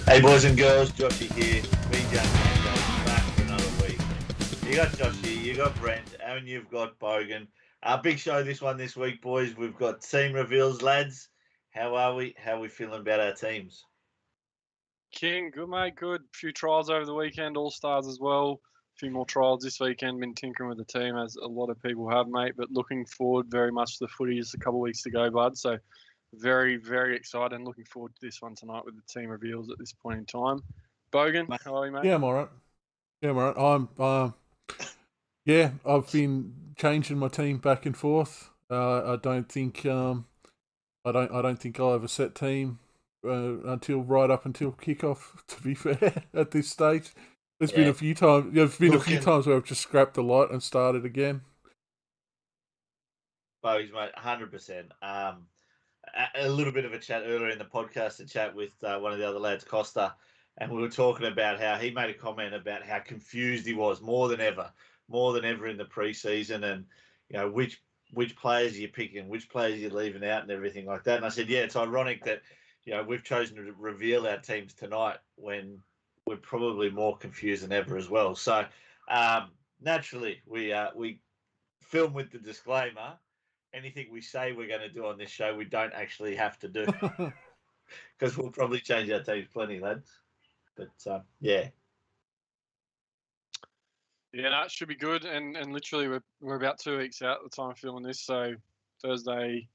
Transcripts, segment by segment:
Hey boys and girls, Joshy here. BJonGameDay back for another week. You got Joshy, you got Brent, and you've got Bogan. Big show this week, boys. We've got team reveals, lads. How are we? How are we feeling about our teams? King, good mate, good. A few trials over the weekend, all stars as well. A few more trials this weekend. Been tinkering with the team, as a lot of people have, mate. But looking forward very much to the footy. Just a couple of weeks to go, bud. So very, very excited and looking forward to this one tonight with the team reveals at this point in time. Bogan, how are you, mate? Yeah, I'm alright. I've been changing my team back and forth. I don't think I'll have a set team until kickoff. To be fair, at this stage, there's been a few times. There's been a few times where I've just scrapped a lot and started again. Bogus, mate, 100%. A little bit of a chat earlier in the podcast, a chat with one of the other lads, Costa, and we were talking about how he made a comment about how confused he was more than ever in the preseason, and which players you're picking, which players you're leaving out, and everything like that. And I said, yeah, it's ironic that we've chosen to reveal our teams tonight when we're probably more confused than ever as well. So naturally, we film with the disclaimer. Anything we say we're going to do on this show, we don't actually have to do, because we'll probably change our teams plenty, lads. But yeah, no, it should be good. And literally, we're about 2 weeks out at the time of filming this. So Thursday,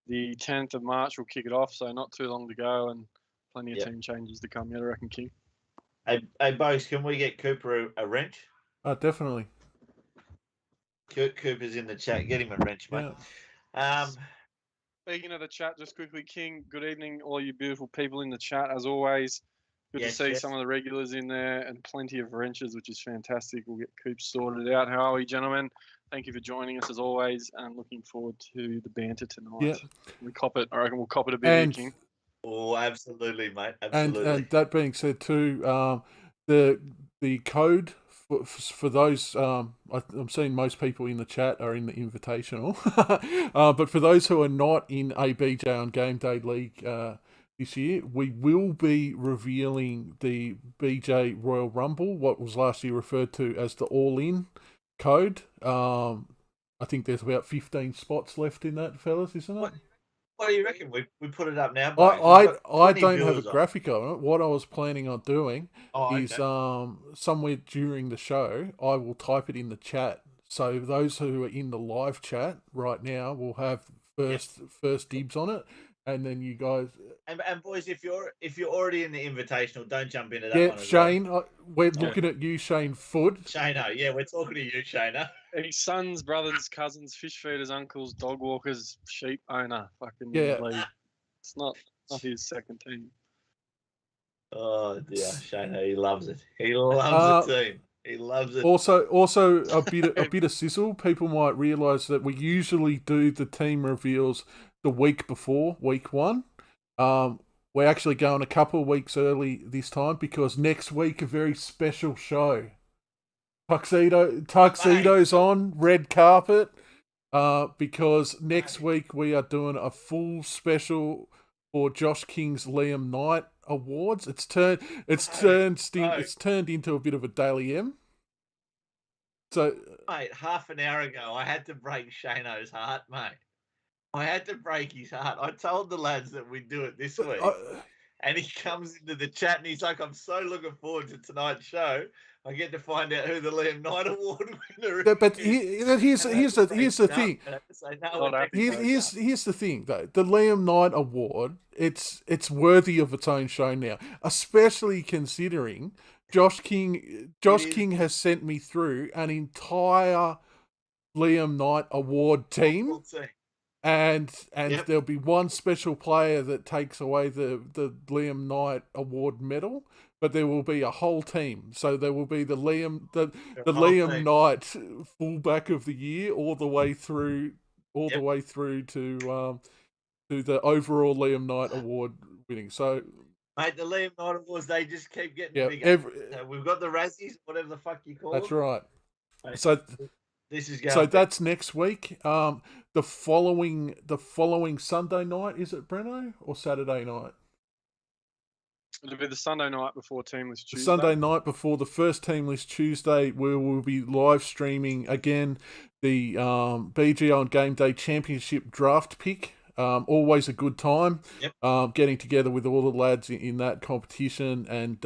the 10th of March, we'll kick it off. So not too long to go, and plenty of team changes to come. Yeah, I reckon, King. Hey, Bose, can we get Cooper a wrench? Definitely. Cooper's in the chat. Get him a wrench, mate. Yeah. Speaking of the chat, just quickly, King, good evening, all you beautiful people in the chat, as always. Good to see some of the regulars in there and plenty of wrenches, which is fantastic. We'll get Coop sorted out. How are we, gentlemen? Thank you for joining us, as always, and looking forward to the banter tonight. Yeah. We cop it. I reckon we'll cop it a bit, King. Oh, absolutely, mate. Absolutely. And that being said, too, the code for those, I'm seeing most people in the chat are in the invitational, but for those who are not in a BJonGameDay league this year, we will be revealing the BJ Royal Rumble, what was last year referred to as the All-In code. I think there's about 15 spots left in that, fellas, isn't it? What do you reckon? We put it up now. I don't have a graphic on it. What I was planning on doing is somewhere during the show, I will type it in the chat. So those who are in the live chat right now will have first dibs on it, and then you guys. And boys, if you're already in the invitational, don't jump into that one. Yeah, Shane, we're looking at you, Shane Foot. Shano, yeah, we're talking to you, Shana. His sons, brothers, cousins, fish feeders, uncles, dog walkers, sheep owner. Fucking league. It's not his second team. Oh dear, Shano, he loves it. He loves the team. He loves it. Also a bit of sizzle. People might realise that we usually do the team reveals the week before week one. We're actually going a couple of weeks early this time because next week a very special show. Tuxedos on, red carpet. Because next week we are doing a full special for Josh King's Liam Knight Awards. It's turned into a bit of a Daily M. So, mate, half an hour ago I had to break Shano's heart, mate. I had to break his heart. I told the lads that we'd do it this week. And he comes into the chat and he's like, I'm so looking forward to tonight's show. I get to find out who the Liam Knight Award winner is. But here's the thing. Here's the thing, though. The Liam Knight Award, it's worthy of its own show now, especially considering Josh King has sent me through an entire Liam Knight Award team. And there'll be one special player that takes away the Liam Knight Award medal, but there will be a whole team. So there will be the Liam Knight Fullback of the Year all the way through to the overall Liam Knight Award winning. So, mate, the Liam Knight Awards, they just keep getting bigger. We've got the Razzies, whatever the fuck you call them. That's right. Mate, so this is going. So that's next week. The following Sunday night, is it, Breno, or Saturday night? It'll be the Sunday night before Team List Tuesday. Sunday night before the first Team List Tuesday, we will be live streaming again the BJonGameDay Championship draft pick. Always a good time. Yep. Getting together with all the lads in that competition and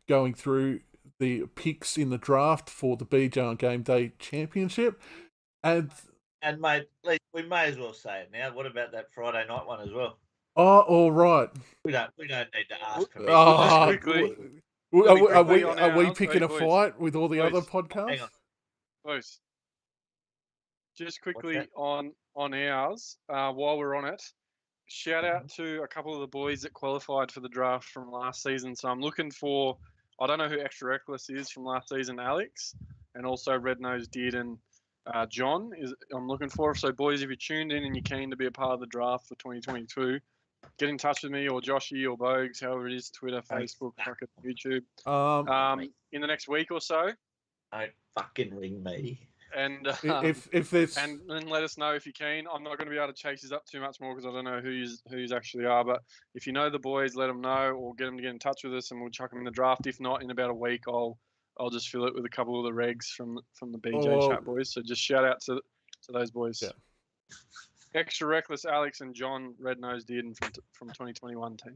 going through the picks in the draft for the BJonGameDay Championship. And mate, we may as well say it now. What about that Friday night one as well? Oh, all right. We don't need to ask permission. Oh, quickly, are we picking a fight with all the other podcasts? Hang on. Boys. Just quickly on ours, while we're on it, shout out to a couple of the boys that qualified for the draft from last season. So I'm looking for, I don't know who Extra Reckless is from last season, Alex, and also Red Nose Did and John I'm looking for. So boys, if you're tuned in and you're keen to be a part of the draft for 2022, get in touch with me or Joshy or Bogues, however it is, Twitter, Facebook, fucking YouTube. In the next week or so. Don't fucking ring me. And if there's and let us know if you're keen. I'm not going to be able to chase this up too much more because I don't know who you actually are. But if you know the boys, let them know or get them to get in touch with us, and we'll chuck them in the draft. If not, in about a week, I'll just fill it with a couple of the regs from the BJ chat boys. So just shout out to those boys. Yeah. Extra Reckless, Alex and John, Red Nose Did from 2021 team.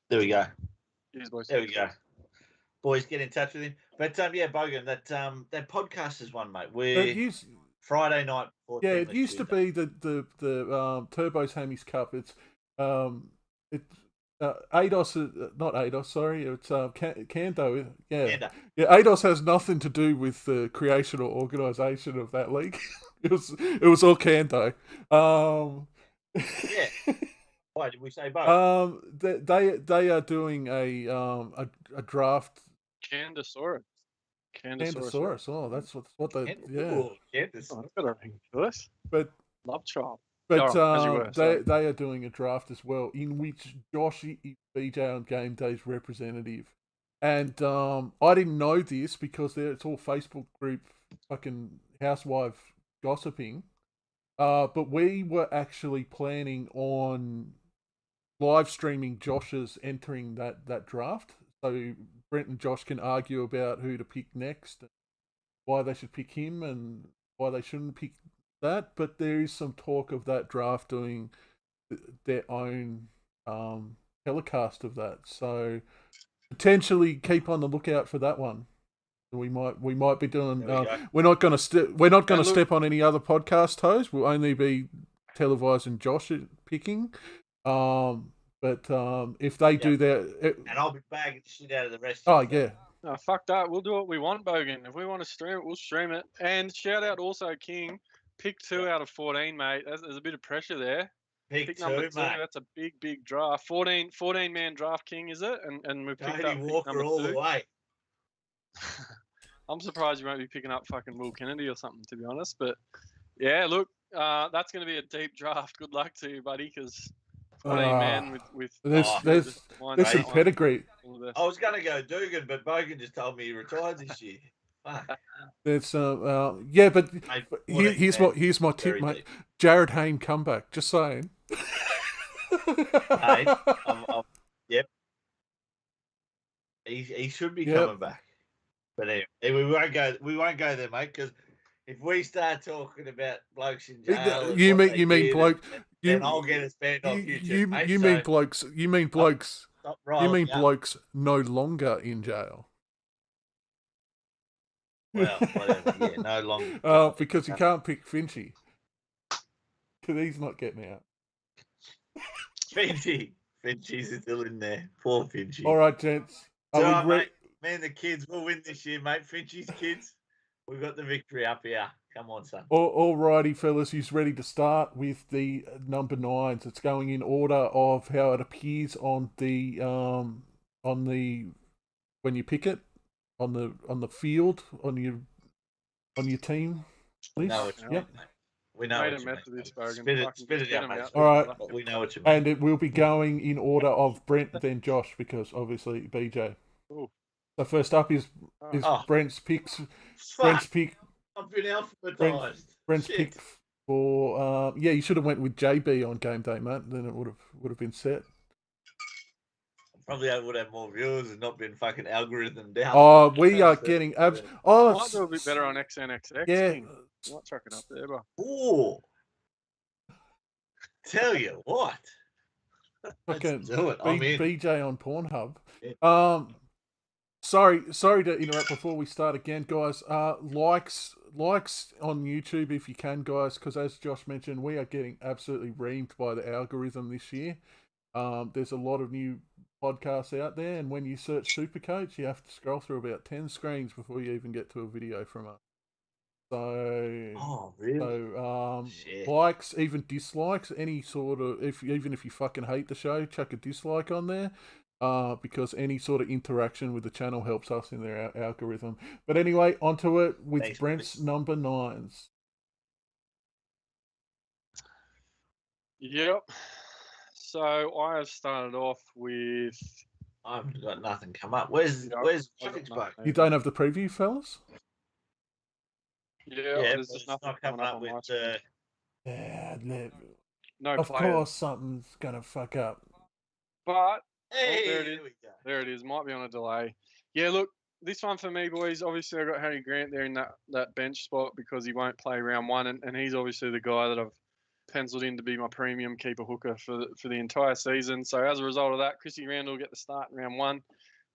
There we go. Cheers, boys. There we go. Boys, get in touch with him. But yeah, Bogan, that podcast is one, mate. Friday night. It used to be the Turbo's Hammies Cup. It's ADOS, not ADOS. Sorry, it's Kando. Yeah, Kando. Yeah. ADOS has nothing to do with the creation or organisation of that league. It was all Kando. Yeah. Why did we say both? They are doing a draft. Candasaurus. Oh, that's what they. Yeah. Candace. I've got a ring for this. But love child. But they are doing a draft as well, in which Josh is BJonGameDay's representative. And I didn't know this because it's all Facebook group fucking housewife gossiping. But we were actually planning on live streaming Josh's entering that draft. So Brent and Josh can argue about who to pick next, and why they should pick him and why they shouldn't pick that. But there is some talk of that draft doing their own telecast of that. So potentially keep on the lookout for that one. We might be doing. We're not going to step on any other podcast toes. We'll only be televising Josh picking. But if they do that, and I'll be bagging the shit out of the rest. Oh yeah. No, fuck that. We'll do what we want, Bogan. If we want to stream it, we'll stream it. And shout out also King, pick 2 out of 14, mate. There's a bit of pressure there. Pick number 2, 2, mate. That's a big draft. 14 man draft, King, is it? And we picked up Walker all the way. I'm surprised you won't be picking up fucking Will Kennedy or something, to be honest. But yeah, look, that's going to be a deep draft. Good luck to you, buddy, because 14 man with there's some pedigree. I was going to go Dugan, but Bogan just told me he retired this year. There's but mate, here's my tip, mate. Deep. Jared Hayne comeback. Just saying. Hey, yep. He should be coming back. But anyway, we won't go there, mate, because if we start talking about blokes in jail, you mean bloke? Then I'll get us banned off YouTube. You mean blokes? You mean blokes? You mean blokes no longer in jail? Well, whatever. Yeah, no longer. Because you can't pick Finchy. Because he's not getting out. Finchy's still in there. Poor Finchy. All right, gents. Mate, me and the kids will win this year, mate. Finchy's kids. We've got the victory up here. Come on, son. All righty, fellas. He's ready to start with the number 9s. It's going in order of how it appears on the when you pick it on the field on your team list. No, it's yep. We know what you mean. Spit it out, mate. All right. We know what you mean. And it will be going in order of Brent, then Josh, because obviously BJ. Ooh. So first up is Brent's picks. Brent's pick. I've been alphabetized. Brent's pick for you should have went with JB on game day, mate. Then it would have been set. Probably would have more viewers and not been fucking algorithm down. Oh, we are getting Might do a bit better on XNXX. yeah. King. Might chuck it up there, but Ooh. Tell you what. Let's Fucking do it. I'm in. BJ on Pornhub. Yeah. Sorry to interrupt before we start again, guys. Likes on YouTube if you can, guys, because as Josh mentioned, we are getting absolutely reamed by the algorithm this year. There's a lot of new podcasts out there, and when you search Supercoach, you have to scroll through about 10 screens before you even get to a video from us. Oh, really? So, Shit. likes, even dislikes, any sort of, even if you fucking hate the show, chuck a dislike on there. Because any sort of interaction with the channel helps us in their algorithm. But anyway, onto it with Thanks, Brent's Chris. number 9s. Yep. So I have started off with. I've got nothing come up. Where's I've got Traffic Spoke? You don't have the preview, fellas? Yeah, Yeah, there's but just it's nothing not coming up on my with. screen. Yeah, No of players. course something's gonna fuck up. But Hey, there it is. there we go. There it is. Might be on a delay. Yeah, look, this one for me, boys. Obviously, I got Harry Grant there in that bench spot because he won't play round one, and he's obviously the guy that I've penciled in to be my premium keeper hooker for the entire season. So as a result of that, Chrissy Randall will get the start in round one.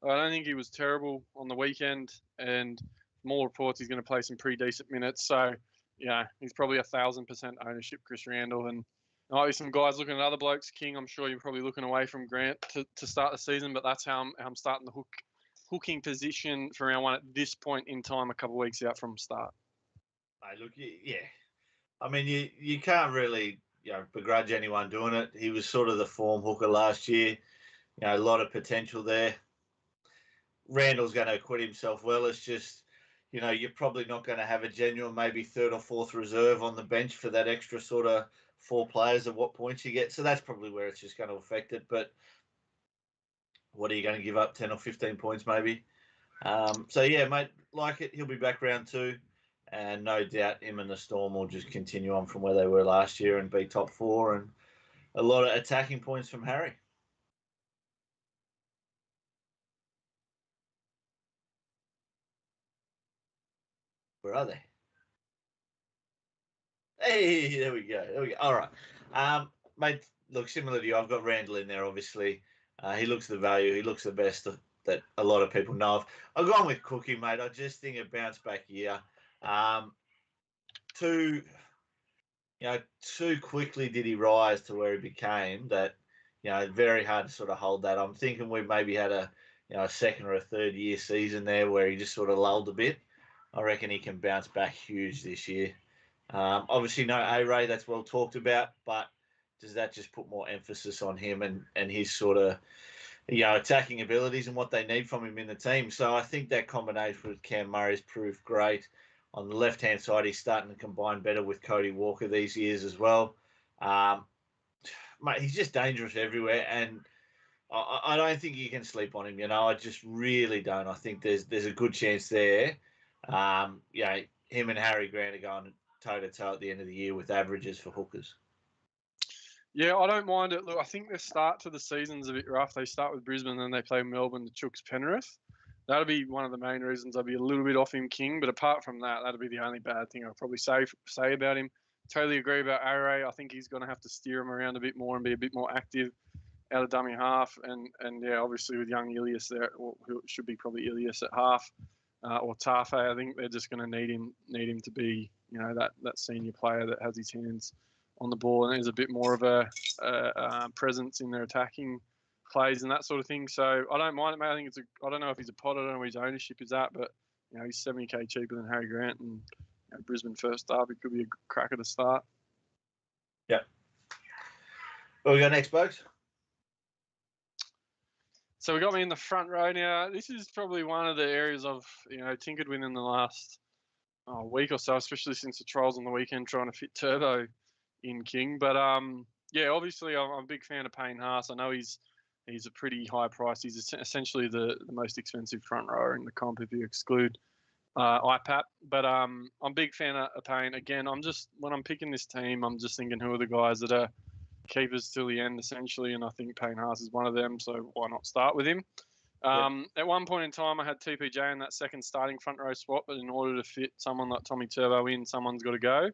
I don't think he was terrible on the weekend, and more reports he's going to play some pretty decent minutes. So yeah, he's probably 1,000% ownership, Chris Randall, and there might be some guys looking at other blokes. King, I'm sure you're probably looking away from Grant to start the season, but that's how I'm starting the hooking position for round one at this point in time, a couple of weeks out from start. Hey, look, yeah. I mean, you can't really begrudge anyone doing it. He was sort of the form hooker last year. A lot of potential there. Randall's going to acquit himself well. It's just, you're probably not going to have a genuine maybe third or fourth reserve on the bench for that extra sort of 4 players of what points you get. So that's probably where it's just going to affect it. But what are you going to give up, 10 or 15 points maybe? So, yeah, mate, like it. He'll be back round 2. And no doubt him and the Storm will just continue on from where they were last year and be top 4. And a lot of attacking points from Harry. Where are they? Hey, there we go. All right. Mate, look, similar to you, I've got Randall in there, obviously. He looks the value. He looks the best that a lot of people know of. I've gone with Cookie, mate. I just think a bounce back year. Too quickly did he rise to where he became that, very hard to sort of hold that. I'm thinking we maybe had a second or a third year season there where he just sort of lulled a bit. I reckon he can bounce back huge this year. Obviously, no A-Ray, that's well talked about, but does that just put more emphasis on him and his sort of, attacking abilities and what they need from him in the team? So I think that combination with Cam Murray's proved great. On the left-hand side, he's starting to combine better with Cody Walker these years as well. Mate, he's just dangerous everywhere, and I don't think you can sleep on him. I just really don't. I think there's a good chance there. Him and Harry Grant are going toe-to-toe at the end of the year with averages for hookers. Yeah, I don't mind it. Look, I think the start to the season's a bit rough. They start with Brisbane, then they play Melbourne, the Chooks, Penrith. That'll be one of the main reasons I'll be a little bit off him, King. But apart from that, that'll be the only bad thing I'll probably say about him. Totally agree about A-Ray. I think he's going to have to steer him around a bit more and be a bit more active out of dummy half. And yeah, obviously with young Ilias there, who should be probably Ilias at half, or Tafe, I think they're just going to need him to be, that senior player that has his hands on the ball and is a bit more of a presence in their attacking plays and that sort of thing. So I don't mind it, mate. I think I don't know if he's a pot. I don't know where his ownership is at, but he's 70k cheaper than Harry Grant, and Brisbane first up. It could be a crack at the start. Yep. What we got next, folks? So we got me in the front row now. This is probably one of the areas I've tinkered with in the last week or so, especially since the trials on the weekend, trying to fit Turbo in, King. But yeah, obviously I'm a big fan of Payne Haas. I know he's a pretty high price. He's essentially the most expensive front rower in the comp if you exclude IPAP. But I'm a big fan of Payne. Again, when I'm picking this team, I'm just thinking who are the guys that are keepers till the end, essentially, and I think Payne Haas is one of them, so why not start with him? At one point in time, I had TPJ in that second starting front row spot, but in order to fit someone like Tommy Turbo in, someone's got to go.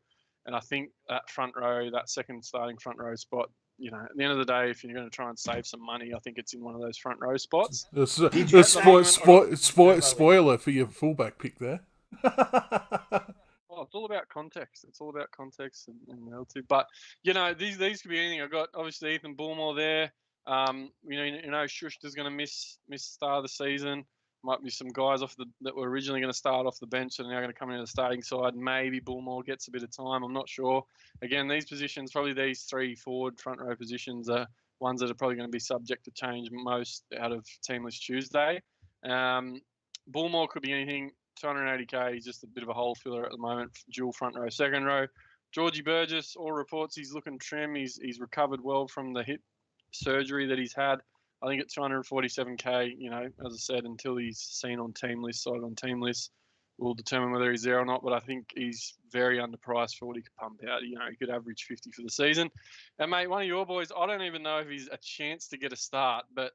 And I think that front row, that second starting front row spot, you know, at the end of the day, if you're going to try and save some money, I think it's in one of those front row spots. Spoiler for your fullback pick there. Well, it's all about context. It's all about context and relative. But, you know, these could be anything. I've got, obviously, Ethan Bullmore there. You know, Schuster's going to miss the start of the season. Might be some guys that were originally going to start off the bench and are now going to come into the starting side. Maybe Bullmore gets a bit of time. I'm not sure. Again, these positions, probably these 3 forward front row positions, are ones that are probably going to be subject to change most out of Teamless Tuesday. Bullmore could be anything. 280k, he's just a bit of a hole filler at the moment. Dual front row, second row. Georgie Burgess, all reports he's looking trim. He's recovered well from the hip surgery that he's had. I think at 247k, you know, as I said, until he's seen on team list, sighted on team list, we'll determine whether he's there or not. But I think he's very underpriced for what he could pump out. You know, he could average 50 for the season. And mate, one of your boys, I don't even know if he's a chance to get a start, but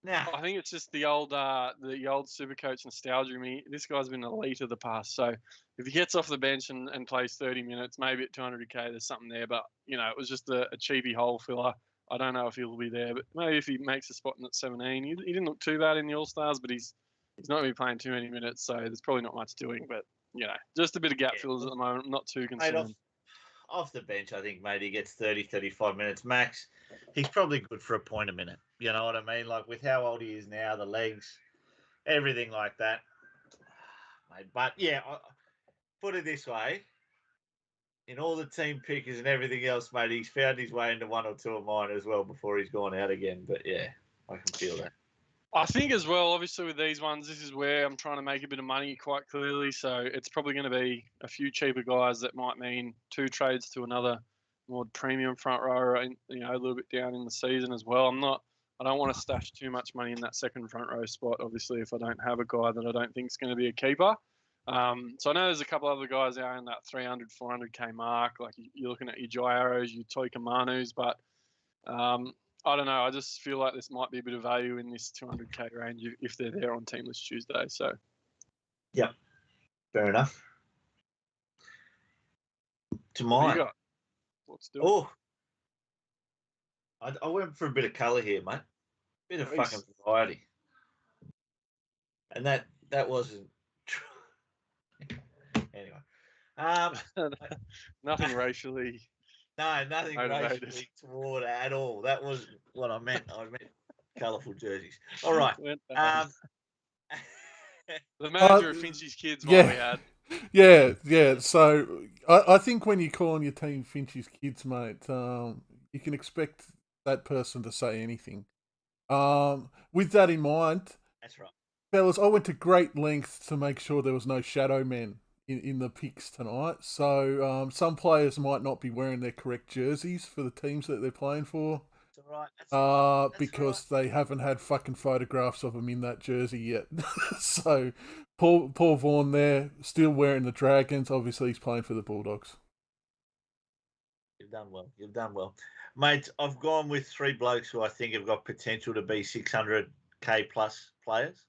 I think it's just the old Supercoach nostalgia. This guy's been elite of the past. So if he gets off the bench and plays 30 minutes, maybe at 200k, there's something there. But, you know, it was just a cheapy hole filler. I don't know if he'll be there, but maybe if he makes a spot in at 17, he didn't look too bad in the All-Stars, but he's not going to be playing too many minutes, so there's probably not much doing. But, you know, just a bit of gap fillers at the moment. I'm not too concerned. Off the bench, I think maybe he gets 30, 35 minutes max. He's probably good for a point a minute. You know what I mean? Like with how old he is now, the legs, everything like that. Mate, but yeah, put it this way. In all the team pickers and everything else, mate, he's found his way into 1 or 2 of mine as well before he's gone out again. But yeah, I can feel that. I think as well, obviously with these ones, this is where I'm trying to make a bit of money quite clearly. So it's probably going to be a few cheaper guys that might mean 2 trades to another more premium front row, and you know, a little bit down in the season as well. I don't want to stash too much money in that second front row spot. Obviously, if I don't have a guy that I don't think is going to be a keeper. So I know there's a couple other guys out in that 300, 400k mark. Like you're looking at your Jai Arrows, your Toy Kamanus, but I don't know. I just feel like this might be a bit of value in this 200k range if they're there on Teamless Tuesday. So, yep, fair enough. To mine. What's doing? Oh, I went for a bit of colour here, mate. Bit of fucking variety, and that wasn't anyway. Nothing racially. No, nothing motivated. racially toward at all. That wasn't what I meant. I meant colourful jerseys. All right. The manager of Finchie's Kids, what we had. Yeah. So I think when you call on your team Finchie's Kids, mate, you can expect that person to say anything. With that in mind, that's right, fellas. I went to great lengths to make sure there was no shadow men in the picks tonight. So some players might not be wearing their correct jerseys for the teams that they're playing for. That's all right. That's because they haven't had fucking photographs of them in that jersey yet. So Paul Vaughan there, still wearing the Dragons. Obviously, he's playing for the Bulldogs. You've done well. Mate, I've gone with 3 blokes who I think have got potential to be 600k plus players.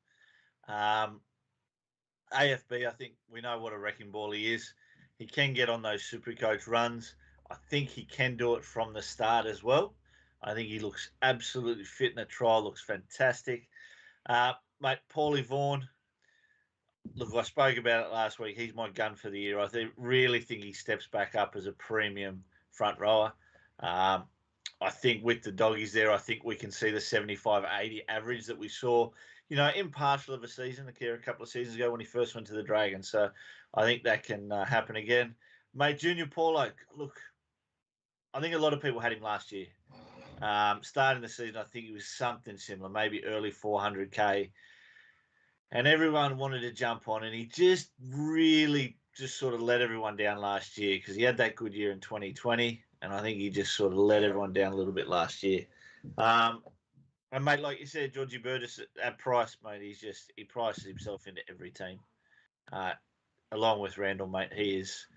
AFB, I think we know what a wrecking ball he is. He can get on those Supercoach runs. I think he can do it from the start as well. I think he looks absolutely fit in the trial, looks fantastic. Mate, Paulie Vaughan, look, I spoke about it last week. He's my gun for the year. I really think he steps back up as a premium front rower. I think with the doggies there, I think we can see the 75-80 average that we saw, you know, in partial of a season, a couple of seasons ago when he first went to the Dragons. So I think that can happen again. Mate, Junior Paulo, look, I think a lot of people had him last year. Starting the season, I think he was something similar, maybe early 400k. And everyone wanted to jump on, and he just really just sort of let everyone down last year because he had that good year in 2020, and I think he just sort of let everyone down a little bit last year. And, mate, like you said, Georgie Burgess at price, mate, he prices himself into every team. Along with Randall, mate, he is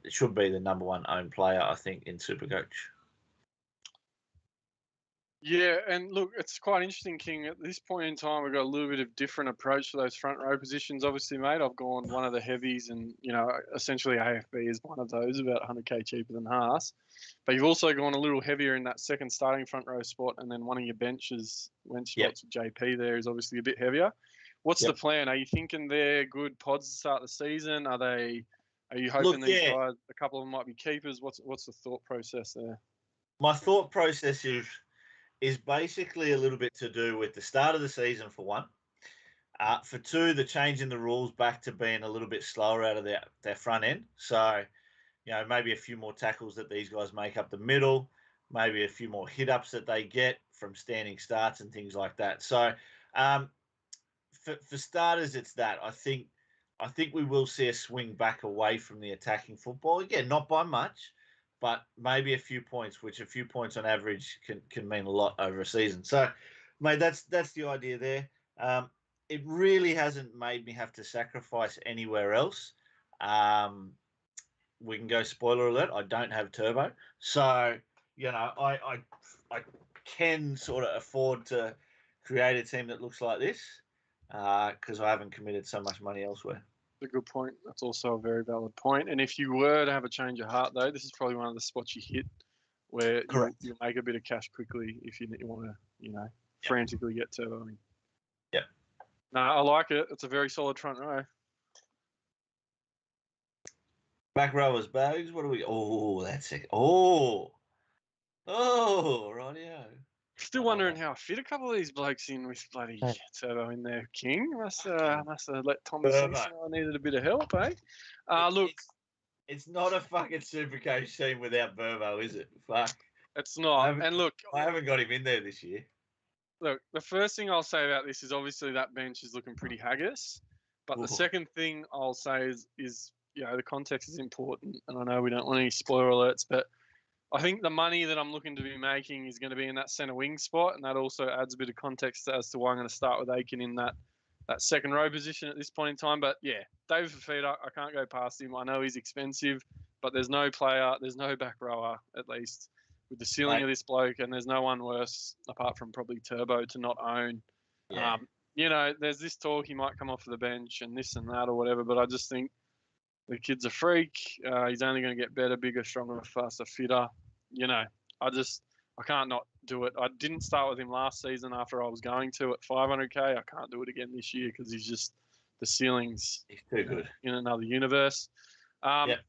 should be the number 1 owned player, I think, in Supercoach. Yeah, and look, it's quite interesting, King. At this point in time, we've got a little bit of different approach to those front row positions. Obviously, mate, I've gone one of the heavies, and essentially AFB is one of those, about 100k cheaper than Haas. But you've also gone a little heavier in that second starting front row spot, and then one of your bench Yep. spots with JP there is obviously a bit heavier. What's the Yep. plan? Are you thinking they're good pods to start the season? Are you hoping Look, these yeah. guys, a couple of them might be keepers? What's the thought process there? My thought process is basically a little bit to do with the start of the season, for one. For two, the change in the rules back to being a little bit slower out of their front end. So, maybe a few more tackles that these guys make up the middle, maybe a few more hit-ups that they get from standing starts and things like that. So, for starters, it's that. I think we will see a swing back away from the attacking football. Again, not by much, but maybe a few points, which a few points on average can mean a lot over a season. So, mate, that's the idea there. It really hasn't made me have to sacrifice anywhere else. We can go spoiler alert. I don't have turbo, so I can sort of afford to create a team that looks like this because I haven't committed so much money elsewhere. A good point. That's also a very valid point. And if you were to have a change of heart, though, this is probably one of the spots you hit where you'll make a bit of cash quickly if you want to, frantically get turbo in. Yep. No, I like it. It's a very solid front row. Back rowers, bags. What do we? Oh, that's it. Rightio. Still wondering how I fit a couple of these blokes in with bloody turbo in there, King. Must have let Tommy see I needed a bit of help, eh? Look. It's not a fucking Supercoach team without Burbo, is it? Fuck. It's not. And look, I haven't got him in there this year. Look, the first thing I'll say about this is obviously that bench is looking pretty haggis. But the second thing I'll say is the context is important. And I know we don't want any spoiler alerts, but I think the money that I'm looking to be making is going to be in that centre wing spot. And that also adds a bit of context as to why I'm going to start with Aiken in that second row position at this point in time. But yeah, David Fafita, I can't go past him. I know he's expensive, but there's no player, there's no back rower, at least, with the ceiling of this bloke, and there's no one worse, apart from probably Turbo, to not own. Yeah. There's this talk he might come off the bench and this and that or whatever, but I just think the kid's a freak. He's only going to get better, bigger, stronger, faster, fitter. I can't not do it. I didn't start with him last season after I was going to at 500k. I can't do it again this year because the ceiling's he's too good in another universe. Yep.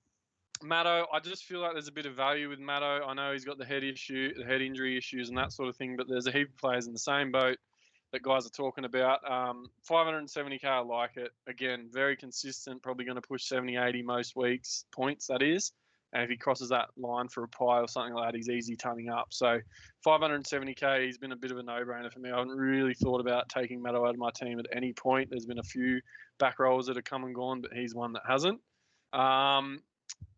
Matto, I just feel like there's a bit of value with Matto. I know he's got the head injury issues and that sort of thing, but there's a heap of players in the same boat that guys are talking about. 570k, I like it. Again, very consistent, probably going to push 70, 80 most weeks, points, that is. And if he crosses that line for a pie or something like that, he's easy turning up. So 570k, he's been a bit of a no-brainer for me. I haven't really thought about taking Matto out of my team at any point. There's been a few back rollers that have come and gone, but he's one that hasn't.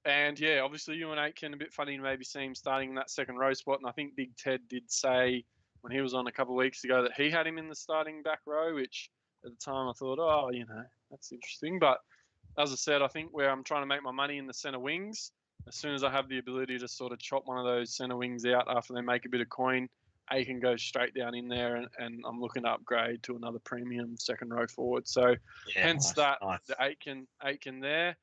And yeah, obviously you and Aitken, a bit funny to maybe see him starting in that second row spot. And I think Big Ted did say when he was on a couple of weeks ago that he had him in the starting back row, which at the time I thought, that's interesting. But as I said, I think where I'm trying to make my money in the centre wings, as soon as I have the ability to sort of chop one of those centre wings out after they make a bit of coin, Aiken goes straight down in there, and I'm looking to upgrade to another premium second row forward. So hence the Aitken there.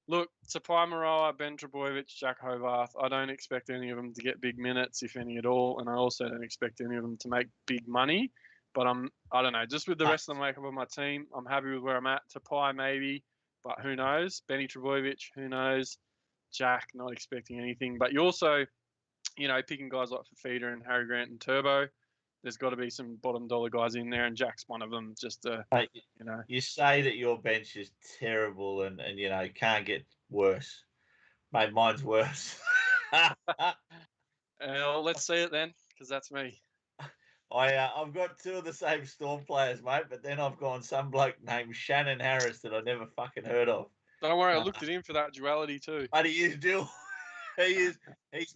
Look, Sapai Maroa, Ben Trebojevic, Jack Hovarth, I don't expect any of them to get big minutes, if any at all, and I also don't expect any of them to make big money. But I don't know, just with the rest of the makeup of my team, I'm happy with where I'm at. Tapai maybe, but who knows? Benny Trebojevic, who knows? Jack, not expecting anything. But you also, picking guys like Fafita and Harry Grant and Turbo, there's got to be some bottom dollar guys in there, and Jack's one of them. Just you say that your bench is terrible and can't get worse. Mate, mine's worse. Well, let's see it then, because that's me. I've got two of the same Storm players, mate, but then I've gone some bloke named Shannon Harris that I never fucking heard of. Don't worry, I looked at him for that duality too. But he is still, he's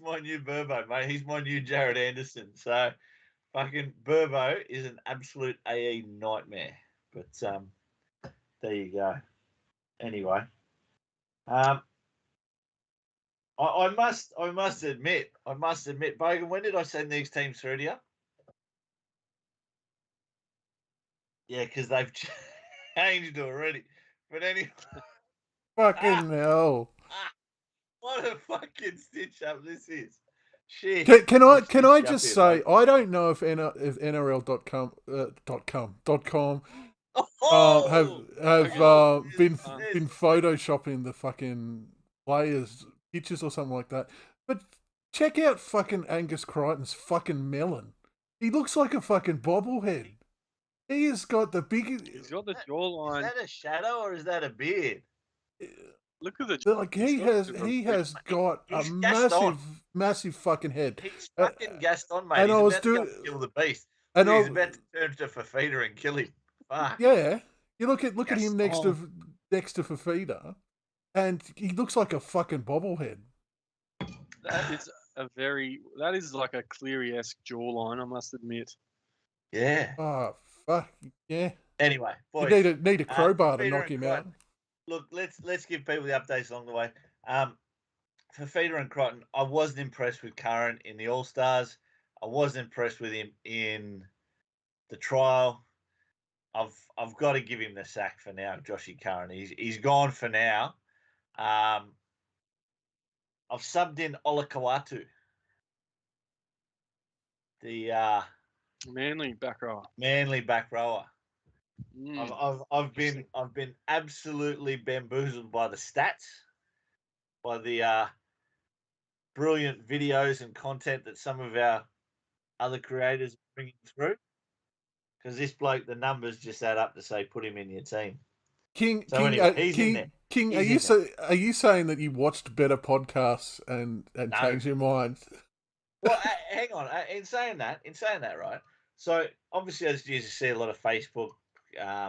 my new Burbo, mate. He's my new Jared Anderson. So fucking Burbo is an absolute AE nightmare. But there you go. Anyway, I must admit, Bogan, when did I send these teams through to you? Yeah, because they've changed already. But anyway, Fucking hell. what a fucking stitch up this is. Shit. Can I'll I stitch you up just here, say mate. I don't know if NRL.com Oh! have Oh, been there's- photoshopping the fucking players' pictures or something like that. But check out fucking Angus Crichton's fucking melon. He looks like a fucking bobblehead. He has got the biggest. He's got the Is jawline. that a shadow or is that a beard? Look at the. Like he's he has got a He's Gaston. massive fucking head. He's fucking Gaston, mate. and He's I was about to go doing- kill the beast. and He's I- about to turn to Fafita and kill him. Fuck. Yeah, you look at him next Gaston. to Fafita, and he looks like a fucking bobblehead. That is like a Cleary-esque jawline, I must admit. Yeah. Oh fuck yeah! Anyway, You boys. need a crowbar to Fafita knock and him out. Crichton. Look, let's give people the updates along the way. Fafita and Crichton, I wasn't impressed with Curran in the All Stars. I wasn't impressed with him in the trial. I've got to give him the sack for now, Joshy Curran. He's gone for now. I've subbed in Olakawatu, the Manly back rower. Manly back rower. Mm. I've been absolutely bamboozled by the stats, by the brilliant videos and content that some of our other creators are bringing through. Because this bloke, the numbers just add up to say put him in your team. King, He's in there. King, are you saying that you watched better podcasts and changed your mind? Well, hang on. In saying that, right? So obviously, as you see a lot of Facebook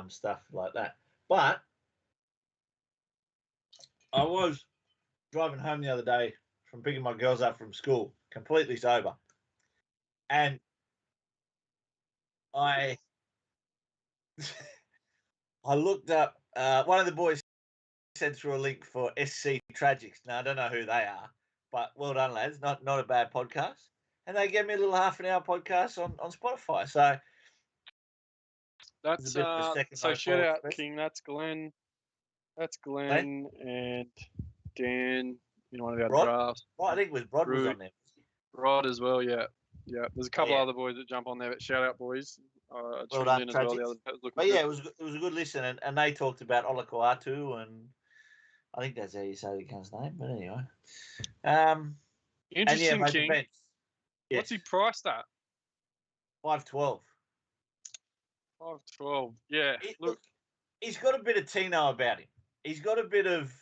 stuff like that. But I was driving home the other day from picking my girls up from school, completely sober, and I looked up. One of the boys sent through a link for SC Tragics. Now I don't know who they are, but well done, lads. Not a bad podcast. And they gave me a little half an hour podcast on Spotify. So That's so shout out King. That's Glenn. And Dan. One of our drafts. Right, I think it was Rod was on there. Rod as well, yeah. There's a couple other boys that jump on there, but shout out boys. Well done, as well, but yeah, it was a good listen, and they talked about Olakawatu, and I think that's how you say the guy's name. But anyway, interesting, King. Yes. What's he priced at? 512. 512. Yeah. Look, he's got a bit of Tino about him. He's got a bit of,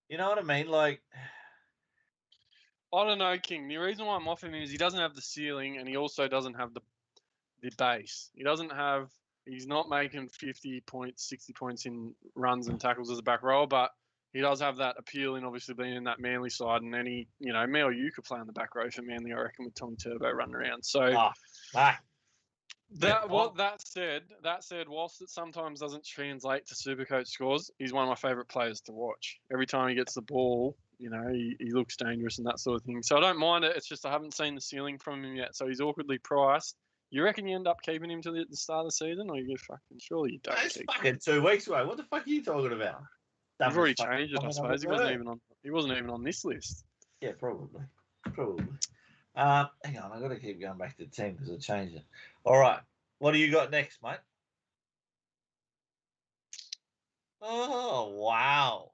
you know what I mean, like. I don't know, King. The reason why I'm off him is he doesn't have the ceiling, and he also doesn't have the base. He's not making 50 points, 60 points in runs and tackles as a back rower, but he does have that appeal in obviously being in that Manly side. And then me or you could play on the back row for Manly, I reckon, with Tommy Turbo running around. So that said, whilst it sometimes doesn't translate to Supercoach scores, he's one of my favourite players to watch. Every time he gets the ball, he looks dangerous and that sort of thing. So I don't mind it. It's just I haven't seen the ceiling from him yet. So he's awkwardly priced. You reckon you end up keeping him to the start of the season, or you fucking surely you don't? It's fucking 2 weeks away. What the fuck are you talking about? You've already changed it, I suppose. He wasn't even on this list. Yeah, probably. Hang on, I got to keep going back to the team because I changed it. All right, what do you got next, mate? Oh wow!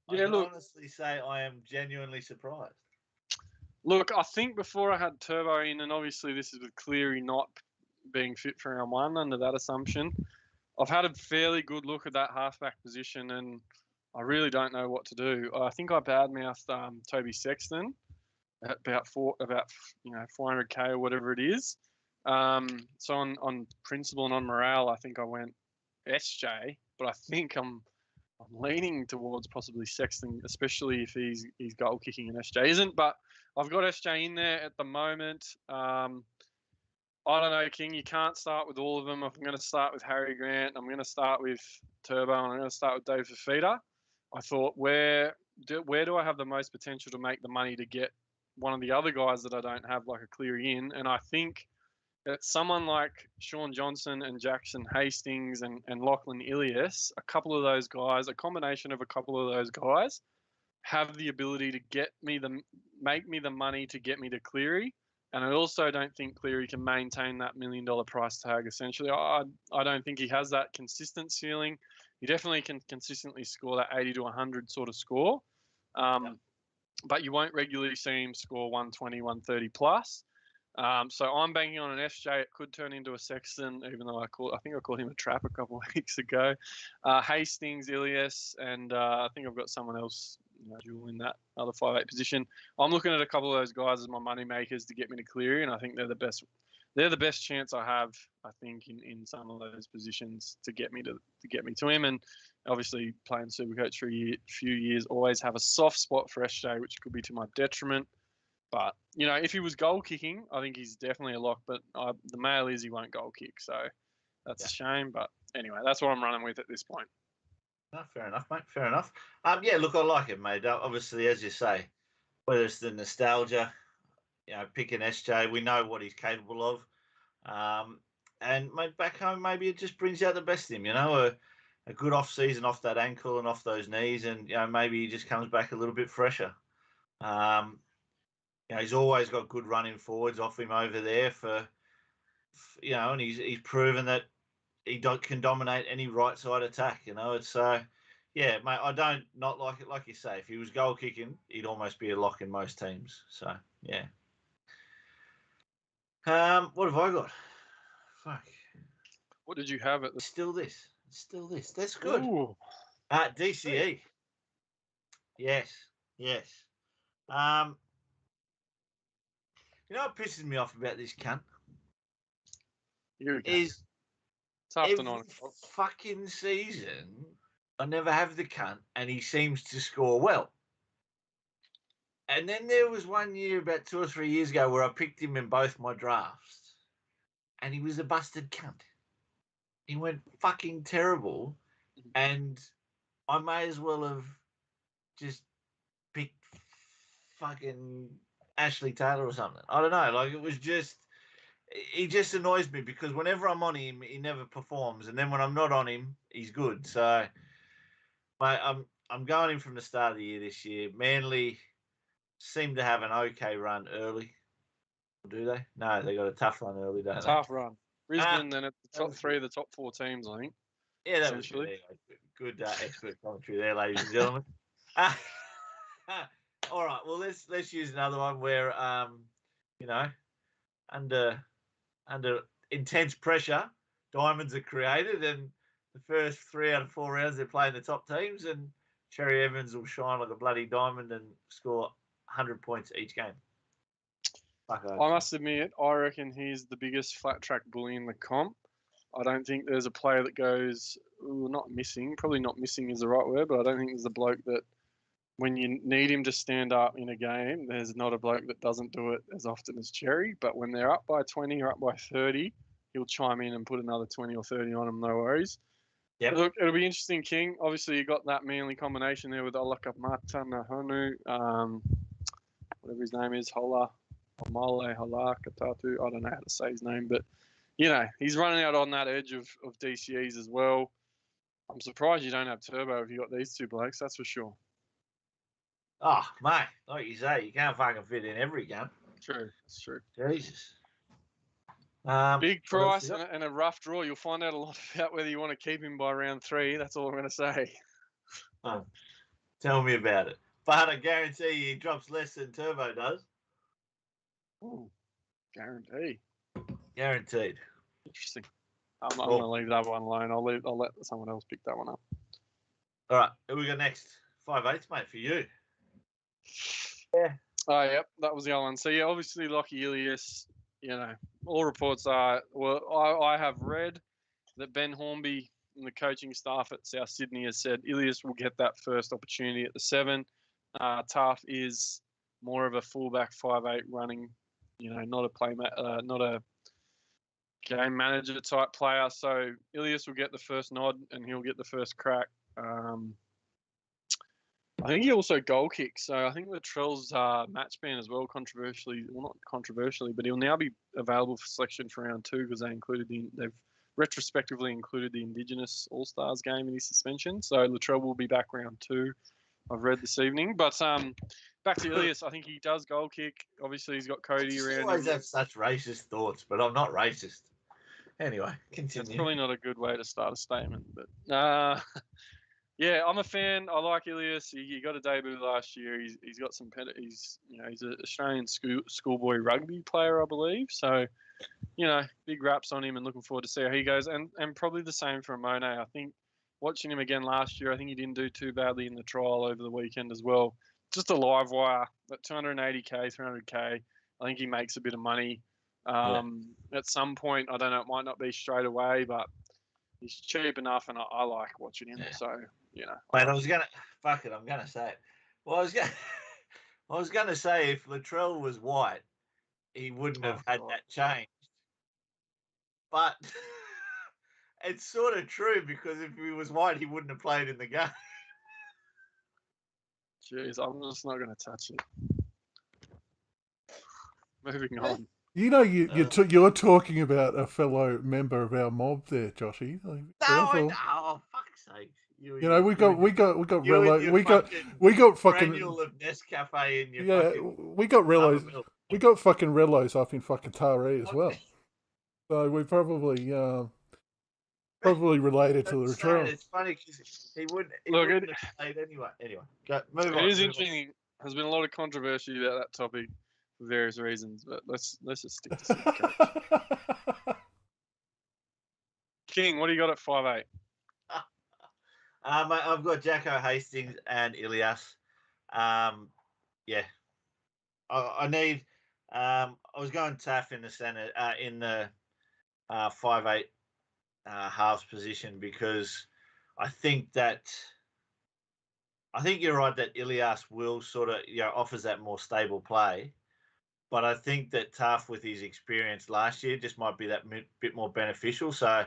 Yeah, I can honestly say I am genuinely surprised. Look, I think before I had Turbo in, and obviously this is with Cleary not being fit for round one under that assumption, I've had a fairly good look at that halfback position, and I really don't know what to do. I think I badmouthed Toby Sexton at about 400k or whatever it is. So on principle and on morale, I think I went SJ, but I think I'm leaning towards possibly Sexton, especially if he's goal kicking and SJ isn't. But I've got SJ in there at the moment. I don't know, King. You can't start with all of them. If I'm going to start with Harry Grant, I'm going to start with Turbo, and I'm going to start with Dave Fafita. I thought, where do I have the most potential to make the money to get one of the other guys that I don't have, like a Cleary in? And I think someone like Sean Johnson and Jackson Hastings and Lachlan Ilias, a couple of those guys, a combination of a couple of those guys, have the ability to make me the money to get me to Cleary. And I also don't think Cleary can maintain that $1 million price tag. Essentially, I don't think he has that consistent ceiling. He definitely can consistently score that 80 to 100 sort of score, but you won't regularly see him score 120, 130 plus. So I'm banking on an SJ. It could turn into a Sexton, even though I think I called him a trap a couple of weeks ago. Hastings, Ilias, and I think I've got someone else dual in that other 5'8" position. I'm looking at a couple of those guys as my money makers to get me to Cleary, and I think they're the best. They're the best chance I have, I think, in some of those positions to get me to him. And obviously, playing Supercoach for a few years, always have a soft spot for SJ, which could be to my detriment. But, if he was goal kicking, I think he's definitely a lock. But the mail is he won't goal kick. So that's a shame. But anyway, that's what I'm running with at this point. No, fair enough, mate. Fair enough. Yeah, look, I like it, mate. Obviously, as you say, whether it's the nostalgia, picking SJ, we know what he's capable of. And mate, back home, maybe it just brings out the best in him, a good off season off that ankle and off those knees. And, maybe he just comes back a little bit fresher. He's always got good running forwards off him over there and he's proven that he can dominate any right side attack. It's mate. I don't not like it. Like you say, if he was goal kicking, he'd almost be a lock in most teams. So yeah. What have I got? Fuck. What did you have at the? Still this. That's good. Ooh. DCE. Yes. What pisses me off about this cunt is every fucking season I never have the cunt and he seems to score well. And then there was one year about 2 or 3 years ago where I picked him in both my drafts and he was a busted cunt. He went fucking terrible and I may as well have just picked fucking Ashley Taylor or something. I don't know. Like, it was just, he just annoys me because whenever I'm on him, he never performs. And then when I'm not on him, he's good. So, mate, I'm going in from the start of the year this year. Manly seem to have an okay run early. Do they? No, they got a tough run early, don't they? Tough run. Brisbane, then it's the top 3 of the top 4 teams, I think. Yeah, that was good expert commentary there, ladies and gentlemen. All right, well let's use another one where under intense pressure, diamonds are created, and the first 3 out of 4 rounds they're playing the top teams, and Cherry Evans will shine like a bloody diamond and score 100 points each game. I must admit, I reckon he's the biggest flat track bully in the comp. I don't think there's a player that goes, not missing. Probably not missing is the right word, but I don't think there's a bloke that when you need him to stand up in a game, there's not a bloke that doesn't do it as often as Cherry. But when they're up by 20 or up by 30, he'll chime in and put another 20 or 30 on them, no worries. Yep. Look, it'll be interesting, King. Obviously, you got that Manly combination there with Olaka Matanahonu, whatever his name is, Omale Katatu. I don't know how to say his name, but, he's running out on that edge of DCEs as well. I'm surprised you don't have Turbo if you got these 2 blokes, that's for sure. Oh, mate, like you say, you can't fucking fit in every game. True, it's true. Jesus. Big price and a rough draw. You'll find out a lot about whether you want to keep him by round 3. That's all I'm going to say. Oh, tell me about it. But I guarantee you he drops less than Turbo does. Ooh, guarantee. Guaranteed. Interesting. I'm going to leave that one alone. I'll let someone else pick that one up. All right, who we got next? 5/8, mate, for you. Yeah. Oh, yep, that was the other one. So, yeah, obviously, Lockie Ilias, all reports are, I have read that Ben Hornby and the coaching staff at South Sydney has said Ilias will get that first opportunity at the 7. Taff is more of a fullback 5'8" running, not a game manager type player. So Ilias will get the first nod and he'll get the first crack. I think he also goal kicks. So I think Latrell's match ban as well, controversially, well, not controversially, but he'll now be available for selection for round 2 because they've retrospectively included the Indigenous All-Stars game in his suspension. So Latrell will be back round 2. I've read this evening. But back to Ilias, I think he does goal kick. Obviously, he's got Cody around him. I always have such racist thoughts, but I'm not racist. Anyway, continue. That's probably not a good way to start a statement. But yeah, I'm a fan. I like Ilias. He got a debut last year. He's got some. He's an Australian schoolboy rugby player, I believe. So, big raps on him, and looking forward to see how he goes. And probably the same for Amone. I think watching him again last year, I think he didn't do too badly in the trial over the weekend as well. Just a live wire at 280k, 300k. I think he makes a bit of money. At some point, I don't know, it might not be straight away, but he's cheap enough, and I like watching him. So, Mate, I'm gonna say it. Well, I was gonna say if Latrell was white, he wouldn't have had that change. But it's sort of true because if he was white, he wouldn't have played in the game. Jeez, I'm just not going to touch it. Moving on. You're talking about a fellow member of our mob there, Joshy. Oh, fuck's sake! We got Rello. We got fucking granule of Nescafe in your we got Rellos. We got fucking Rellos up in fucking Taree as well. So we probably related to the return. It's funny because he wouldn't have played anyway. Anyway, move on. It is interesting. There's been a lot of controversy about that topic for various reasons, but let's just stick to Supercoach. King, what do you got at 5'8"? I've got Jacko Hastings and Ilias. I need. I was going Taff in the center in the 5'8" halves position because I think you're right that Ilias will sort of offers that more stable play, but I think that Taff with his experience last year just might be that bit more beneficial. So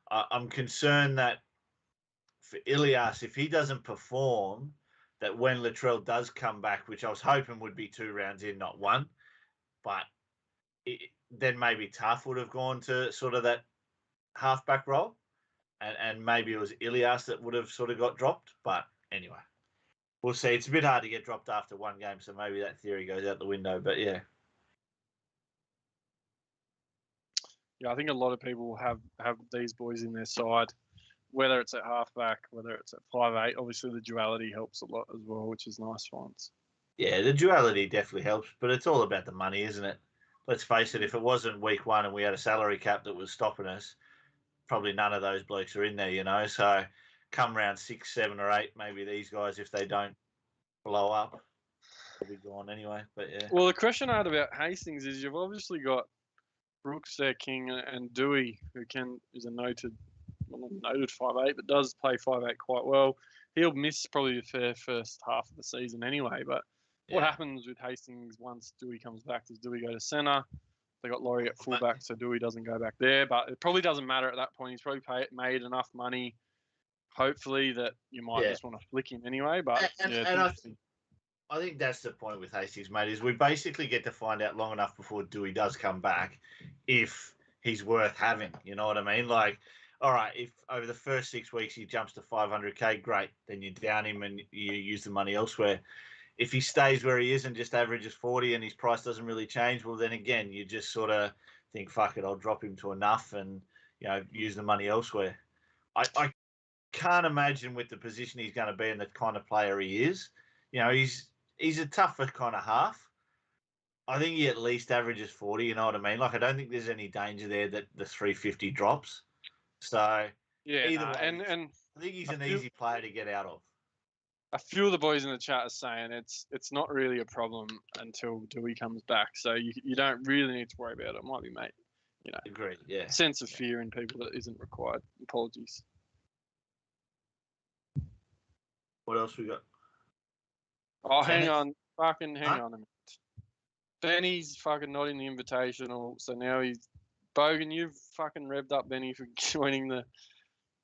I'm concerned that for Ilias, if he doesn't perform, that when Latrell does come back, which I was hoping would be 2 rounds in, not 1, but then maybe Taff would have gone to sort of that halfback role, and maybe it was Ilias that would have sort of got dropped. But anyway, we'll see. It's a bit hard to get dropped after 1 game, so maybe that theory goes out the window. But yeah. Yeah, I think a lot of people have these boys in their side, whether it's at halfback, whether it's at 5'8". Obviously, the duality helps a lot as well, which is nice for once. Yeah, the duality definitely helps, but it's all about the money, isn't it? Let's face it, if it wasn't week 1 and we had a salary cap that was stopping us, probably none of those blokes are in there, So come round 6, 7 or 8, maybe these guys, if they don't blow up, will be gone anyway. But yeah. Well, the question I had about Hastings is you've obviously got Brooks there, King, and Dewey, who is a noted 5'8", but does play 5'8" quite well. He'll miss probably the fair first half of the season anyway. But what happens with Hastings once Dewey comes back? Does Dewey go to centre? They got Laurie at fullback, so Dewey doesn't go back there. But it probably doesn't matter at that point. He's probably made enough money, hopefully, that you might just want to flick him anyway. But I think that's the point with Hastings, mate, is we basically get to find out long enough before Dewey does come back if he's worth having. You know what I mean? Like, all right, if over the first 6 weeks he jumps to 500k, great. Then you down him and you use the money elsewhere. If he stays where he is and just averages 40 and his price doesn't really change, well, then again, you just sort of think, fuck it, I'll drop him to enough and, use the money elsewhere. I can't imagine with the position he's going to be and the kind of player he is, he's a tougher kind of half. I think he at least averages 40, you know what I mean? Like, I don't think there's any danger there that the 350 drops. So, either way, and I think he's an easy player to get out of. A few of the boys in the chat are saying it's not really a problem until Dewey comes back. So you don't really need to worry about it. It might be, mate. Agreed, yeah. Sense of fear in people that isn't required. Apologies. What else we got? Oh, hang on a minute. Benny's fucking not in the invitational, so now he's... Bogan, you've fucking revved up Benny for joining the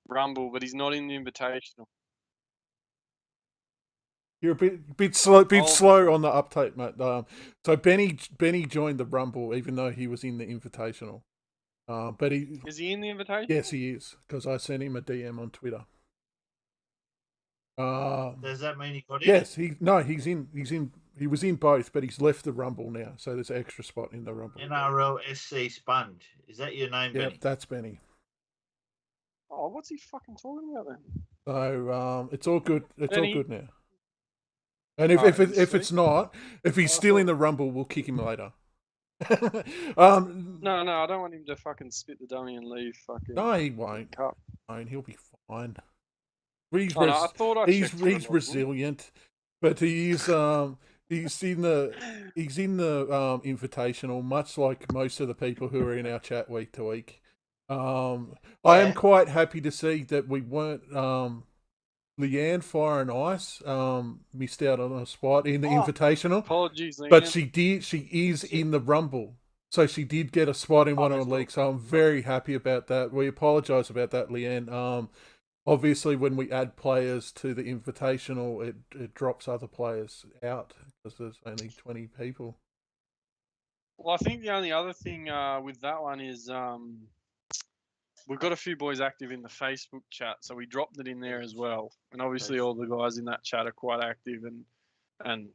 Rumble, but he's not in the invitational. You're a bit slow Oh. on the uptake, mate. So Benny joined the Rumble even though he was in the Invitational. But Is he in the invitation? yes, he is, because I sent him a DM on Twitter. Does that mean he got in? Yes, he's in. He was in both, but he's left the Rumble now, so there's an extra spot in the Rumble. NRL SC Sponge. Is that your name, Yeah, Benny? that's Benny. Oh, what's he fucking talking about then? So it's all good. It's Benny. all good now. And if he's still in the Rumble, we'll kick him later. No, I don't want him to fucking spit the dummy and leave. Fucking. No, he won't. Cup. He'll be fine. He's I thought I he's checked for resilient, but he's in the invitational, much like most of the people who are in our chat week to week. I am quite happy to see that we weren't Leanne Fire and Ice missed out on a spot in the invitational. Apologies, Leanne. But she is in the Rumble. So she did get a spot in one of the leagues. So I'm very happy about that. We apologise about that, Leanne. Obviously, when we add players to the invitational, it drops other players out because there's only 20 people. Well, I think the only other thing with that one is we've got a few boys active in the Facebook chat, so we dropped it in there as well. And obviously, all the guys in that chat are quite active. And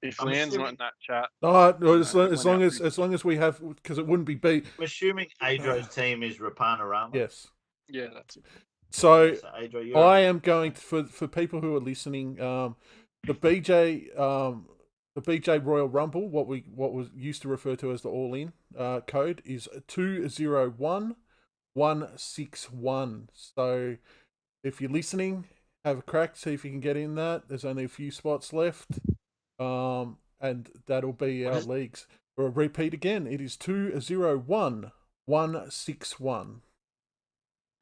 if Leanne's not in that chat, as long as we have, because it wouldn't be beat. I'm assuming Adro's team is Rapanarama. Yes. Yeah, that's it. So Adro, I am going to, for people who are listening, the BJ Royal Rumble, what was used to refer to as the All In code, is 201161. So if you're listening, have a crack, see if you can get in that. There's only a few spots left, and that'll be our leagues. For a repeat again, it is 201161.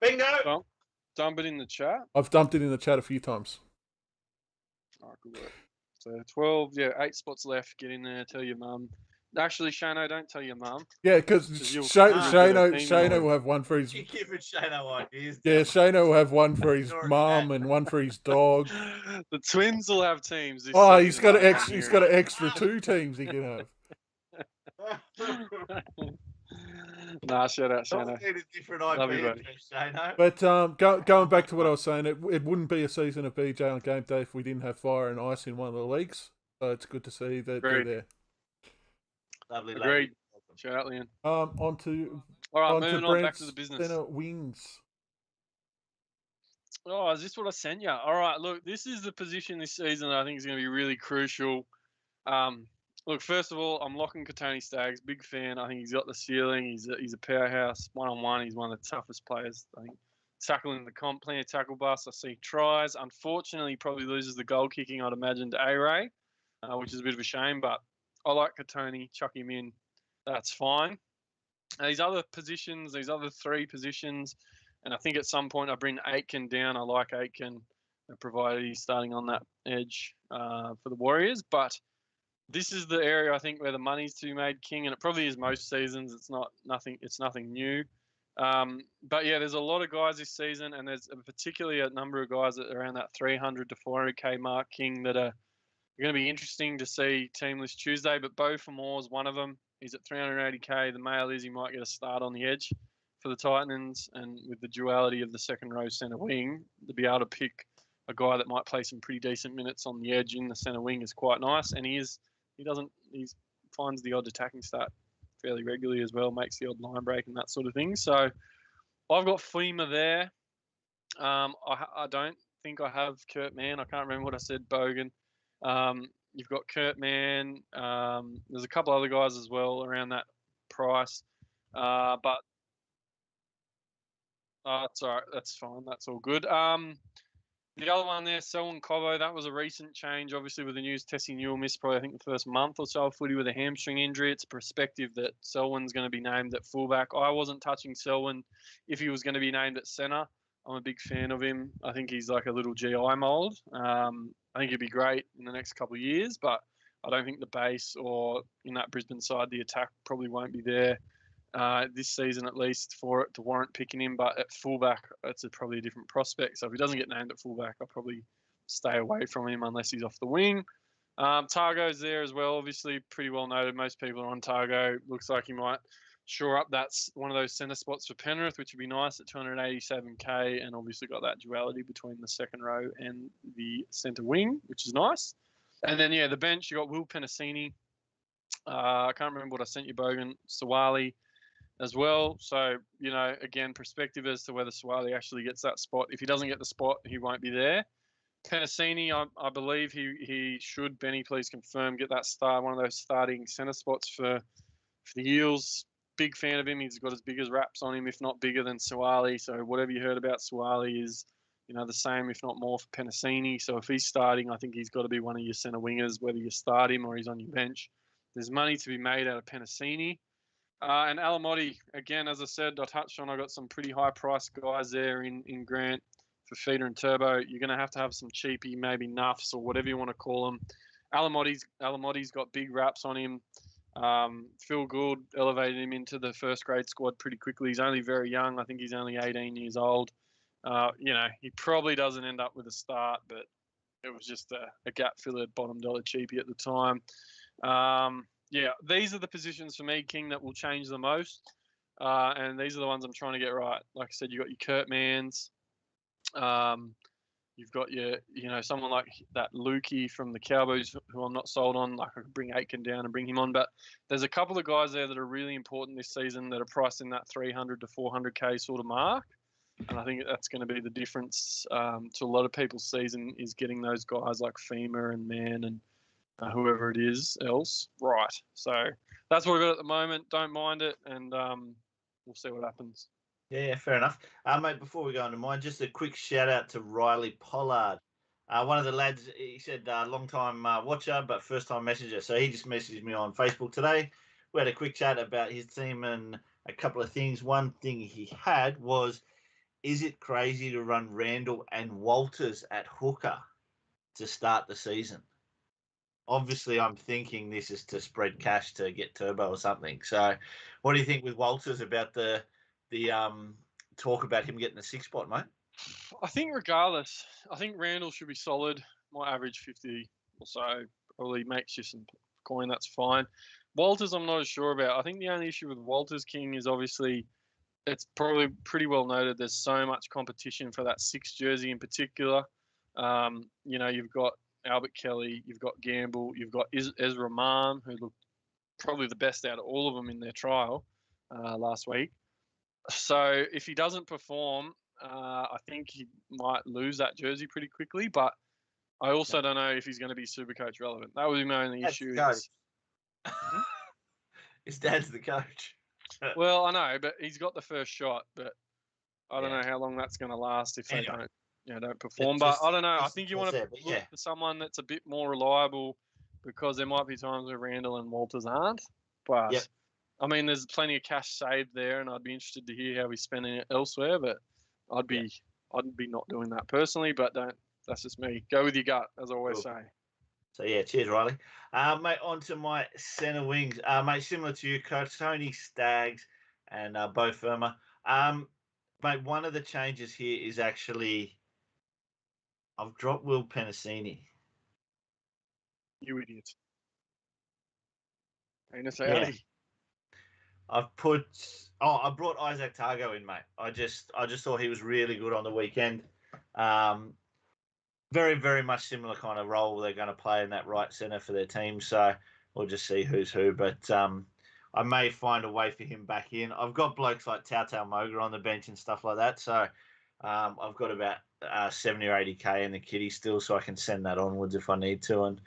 Bingo! Dump it in the chat. I've dumped it in the chat a few times. All right, good work. So 12, 8 spots left. Get in there. Tell your mum. Actually, Shano, don't tell your mum. Yeah, because Shano will have one for his. You're giving Shano ideas. Yeah, Shano will have one for his mum and one for his dog. The twins will have teams. He's got an extra 2 teams he can have. Nah, shout out, Shano. Love you, buddy. But going back to what I was saying, it wouldn't be a season of BJ on game day if we didn't have Fire and Ice in one of the leagues. So it's good to see that they're there. Lovely. Agreed. Shout out, Leon. On to moving on back to the business. Center wings. Oh, is this what I sent you? All right, look, this is the position this season that I think is going to be really crucial. Look, first of all, I'm locking Katoni Staggs. Big fan. I think he's got the ceiling. He's a powerhouse. One-on-one, he's one of the toughest players. I think tackling the comp, plenty of tackle busts. I see tries. Unfortunately, he probably loses the goal kicking, I'd imagine, to A-Ray, which is a bit of a shame. But I like Katoni. Chuck him in. That's fine. These other 3 positions, and I think at some point I bring Aitken down. I like Aitken, provided he's starting on that edge for the Warriors. But this is the area I think where the money's to be made, King, and it probably is most seasons. It's nothing new. But yeah, there's a lot of guys this season, and there's particularly a number of guys that are around that 300 to 400k mark, King, that are going to be interesting to see Team List Tuesday. But Beau Fermor is one of them. He's at 380k. The mail is he might get a start on the edge for the Titans, and with the duality of the second row centre wing, to be able to pick a guy that might play some pretty decent minutes on the edge in the centre wing is quite nice. And he finds the odd attacking stat fairly regularly as well, makes the odd line break and that sort of thing. So I've got Fema there. I don't think I have Kurt Mann. I can't remember what I said, Bogan. You've got Kurt Mann. There's a couple other guys as well around that price. But it's all right. That's fine. That's all good. The other one there, Selwyn Cobbo, that was a recent change. Obviously, with the news, Tessie Newell missed probably, I think, the first month or so of footy with a hamstring injury. It's perspective that Selwyn's going to be named at fullback. I wasn't touching Selwyn if he was going to be named at centre. I'm a big fan of him. I think he's like a little GI mould. I think he'd be great in the next couple of years, but I don't think the base or in that Brisbane side, the attack probably won't be there this season at least for it to warrant picking him. But at fullback, it's probably a different prospect. So if he doesn't get named at fullback, I'll probably stay away from him unless he's off the wing. Targo's there as well, obviously pretty well noted. Most people are on Targo. Looks like he might shore up that's one of those centre spots for Penrith, which would be nice at 287k, and obviously got that duality between the second row and the centre wing, which is nice. And then, the bench, you got Will Penasini. I can't remember what I sent you, Bogan. Sawali as well. So, again, perspective as to whether Sawali actually gets that spot. If he doesn't get the spot, he won't be there. Penasini, I believe he should, Benny, please confirm, get that start, one of those starting centre spots for the Eels. Big fan of him. He's got as big as wraps on him, if not bigger than Sawali. So whatever you heard about Sawali is, the same, if not more, for Penasini. So if he's starting, I think he's got to be one of your centre wingers, whether you start him or he's on your bench. There's money to be made out of Penasini. And Alamotti, again, as I said, I touched on, I got some pretty high-priced guys there in Grant for Feeder and Turbo. You're going to have some cheapy, maybe nuffs or whatever you want to call them. Alamotti's got big wraps on him. Phil Gould elevated him into the first grade squad pretty quickly. He's only very young. I think he's only 18 years old. He probably doesn't end up with a start, but it was just a gap filler, bottom dollar cheapie at the time. These are the positions for me, King, that will change the most. And these are the ones I'm trying to get right. Like I said, you got your Kurt Manns. You've got your, someone like that Lukey from the Cowboys, who I'm not sold on. Like, I could bring Aitken down and bring him on. But there's a couple of guys there that are really important this season that are priced in that 300 to 400k sort of mark. And I think that's going to be the difference to a lot of people's season, is getting those guys like FEMA and Mann and whoever it is else right. So that's what we've got at the moment. Don't mind it, and we'll see what happens. Yeah, fair enough. Mate, before we go into mine, just a quick shout out to Riley Pollard. One of the lads, he said long time watcher, but first time messenger. So he just messaged me on Facebook today. We had a quick chat about his team and a couple of things. One thing he had was, is it crazy to run Randall and Walters at hooker to start the season? Obviously, I'm thinking this is to spread cash to get Turbo or something. So what do you think with Walters about the talk about him getting the 6 spot, mate? I think regardless, I think Randall should be solid. Might average 50 or so. Probably makes you some coin. That's fine. Walters, I'm not as sure about. I think the only issue with Walters, King, is obviously it's probably pretty well noted. There's so much competition for that 6 jersey in particular. You've got Albert Kelly, you've got Gamble, you've got Ezra Mann, who looked probably the best out of all of them in their trial last week. So if he doesn't perform, I think he might lose that jersey pretty quickly. But I also don't know if he's going to be Supercoach relevant. That would be my only issue. His dad's the coach. Well, I know, but he's got the first shot. But I don't know how long that's going to last if they don't perform. But I don't know. I think you want to look for someone that's a bit more reliable, because there might be times where Randall and Walters aren't. But I mean, there's plenty of cash saved there, and I'd be interested to hear how he's spending it elsewhere. But I'd be not doing that personally. But that's just me. Go with your gut, as I always say. So cheers, Riley. Mate, on to my centre wings. Mate, similar to you, Coach, Tony Staggs and Bo Firma. Mate, one of the changes here is actually I've dropped Will Penasini. You idiot. I brought Isaac Targo in, mate. I just thought he was really good on the weekend. Very, very much similar kind of role they're going to play in that right centre for their team. So we'll just see who's who. But I may find a way for him back in. I've got blokes like Tautau Moga on the bench and stuff like that. So I've got about 70 or 80k in the kitty still, so I can send that onwards if I need to and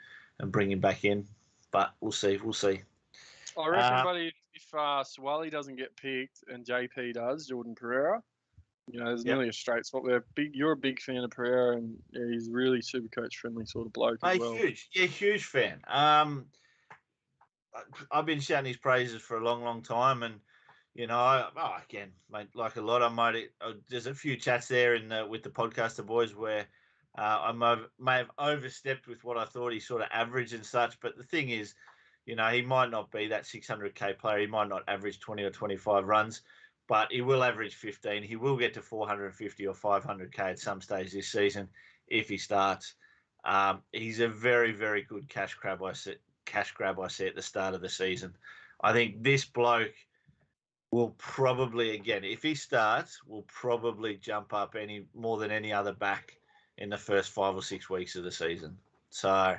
bring him back in. But we'll see. I reckon, buddy, if Swally doesn't get picked and JP does, Jordan Pereira, there's nearly a straight spot there. You're a big fan of Pereira, and he's really Supercoach friendly sort of bloke as well. Huge fan. I've been shouting his praises for a long, long time, and again, mate, like a lot, there's a few chats there with the podcaster boys where I may have overstepped with what I thought he sort of averaged and such. But the thing is, he might not be that 600k player. He might not average 20 or 25 runs, but he will average 15. He will get to 450 or 500k at some stage this season if he starts. He's a very, very good cash grab. I see at the start of the season. I think this bloke will probably, again, if he starts, will probably jump up more than any other back in the first 5 or 6 weeks of the season. So,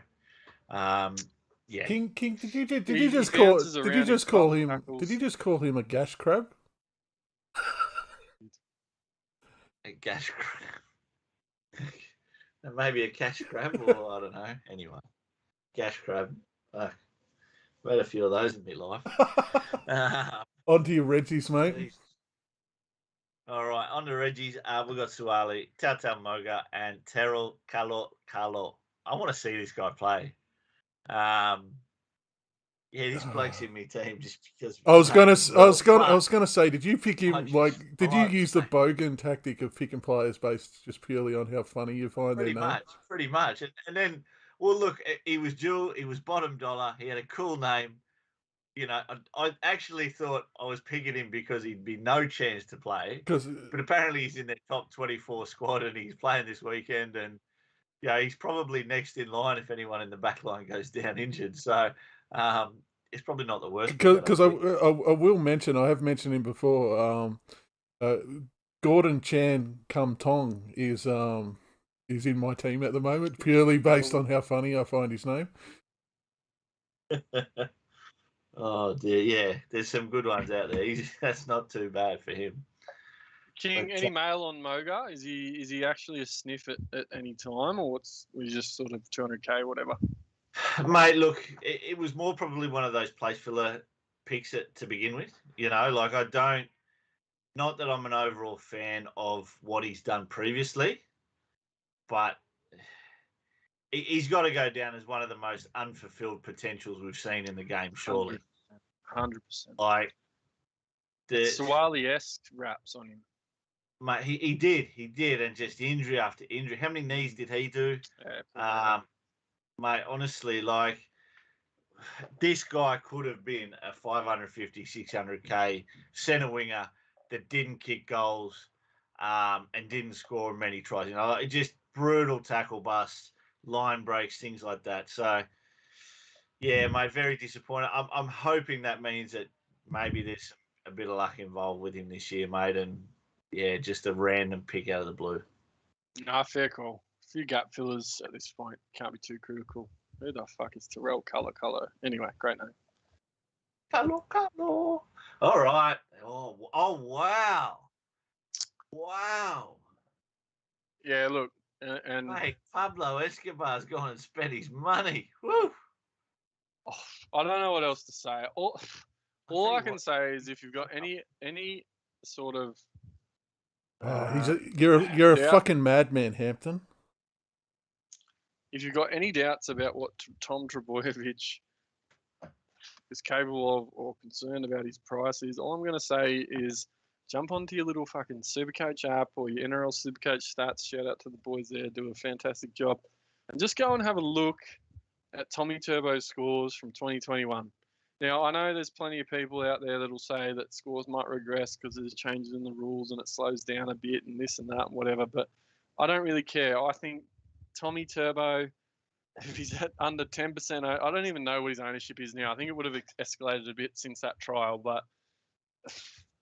yeah. King, did you He just bounces call around in couple tackles. did you just call him a gash crab? A gash crab. Maybe a cash crab, or I don't know. Anyway, gash crab. I've had a few of those in my life. On to your Reggies, mate. All right, on to Reggie's. We've got Suwali, Tautam Moga, and Terrell Kalo. I want to see this guy play. Yeah, this bloke's in my team just because. I was gonna say, did you pick him Did you use the bogan tactic of picking players based just purely on how funny you find their name? Pretty much. And then, well, look, he was dual. He was bottom dollar. He had a cool name. You know, I actually thought I was picking him because he'd be no chance to play. But apparently he's in the top 24 squad and he's playing this weekend. And, yeah, he's probably next in line if anyone in the back line goes down injured. So it's probably not the worst. Because I will mention, I have mentioned him before, Gordon Chan Kum Tong is in my team at the moment, purely based on how funny I find his name. Oh dear, yeah. There's some good ones out there. That's not too bad for him. King, any mail on Moga? Is he actually a sniff at any time, or was just sort of 200k, whatever? Mate, look, it was more probably one of those place filler picks to begin with. You know, like not that I'm an overall fan of what he's done previously, but he's got to go down as one of the most unfulfilled potentials we've seen in the game, surely. 100%. Like the Suwali-esque raps on him. Mate, he did, and just injury after injury. How many knees did he do? Mate, honestly, like this guy could have been a 550, 600k centre winger that didn't kick goals and didn't score many tries. You know, just brutal tackle busts, line breaks, things like that. So, yeah, mate, very disappointed. I'm hoping that means that maybe there's a bit of luck involved with him this year, mate, and yeah, just a random pick out of the blue. Nah, fair call. A few gap fillers at this point. Can't be too critical. Who the fuck is Terrell Colour? Anyway, great name. Colour. All right. Oh, wow. Wow. Yeah, look. And mate, Pablo Escobar's gone and spent his money. Woo. Oh, I don't know what else to say. All I can say is if you've got any sort of you're a fucking madman, Hampton. If you've got any doubts about what Tom Trbojevic is capable of or concerned about his prices, all I'm going to say is jump onto your little fucking Supercoach app or your NRL Supercoach stats. Shout out to the boys there, do a fantastic job. And just go and have a look at Tommy Turbo's scores from 2021. Now, I know there's plenty of people out there that'll say that scores might regress because there's changes in the rules and it slows down a bit and this and that and whatever, but I don't really care. I think Tommy Turbo, if he's at under 10%, I don't even know what his ownership is now. I think it would have escalated a bit since that trial, but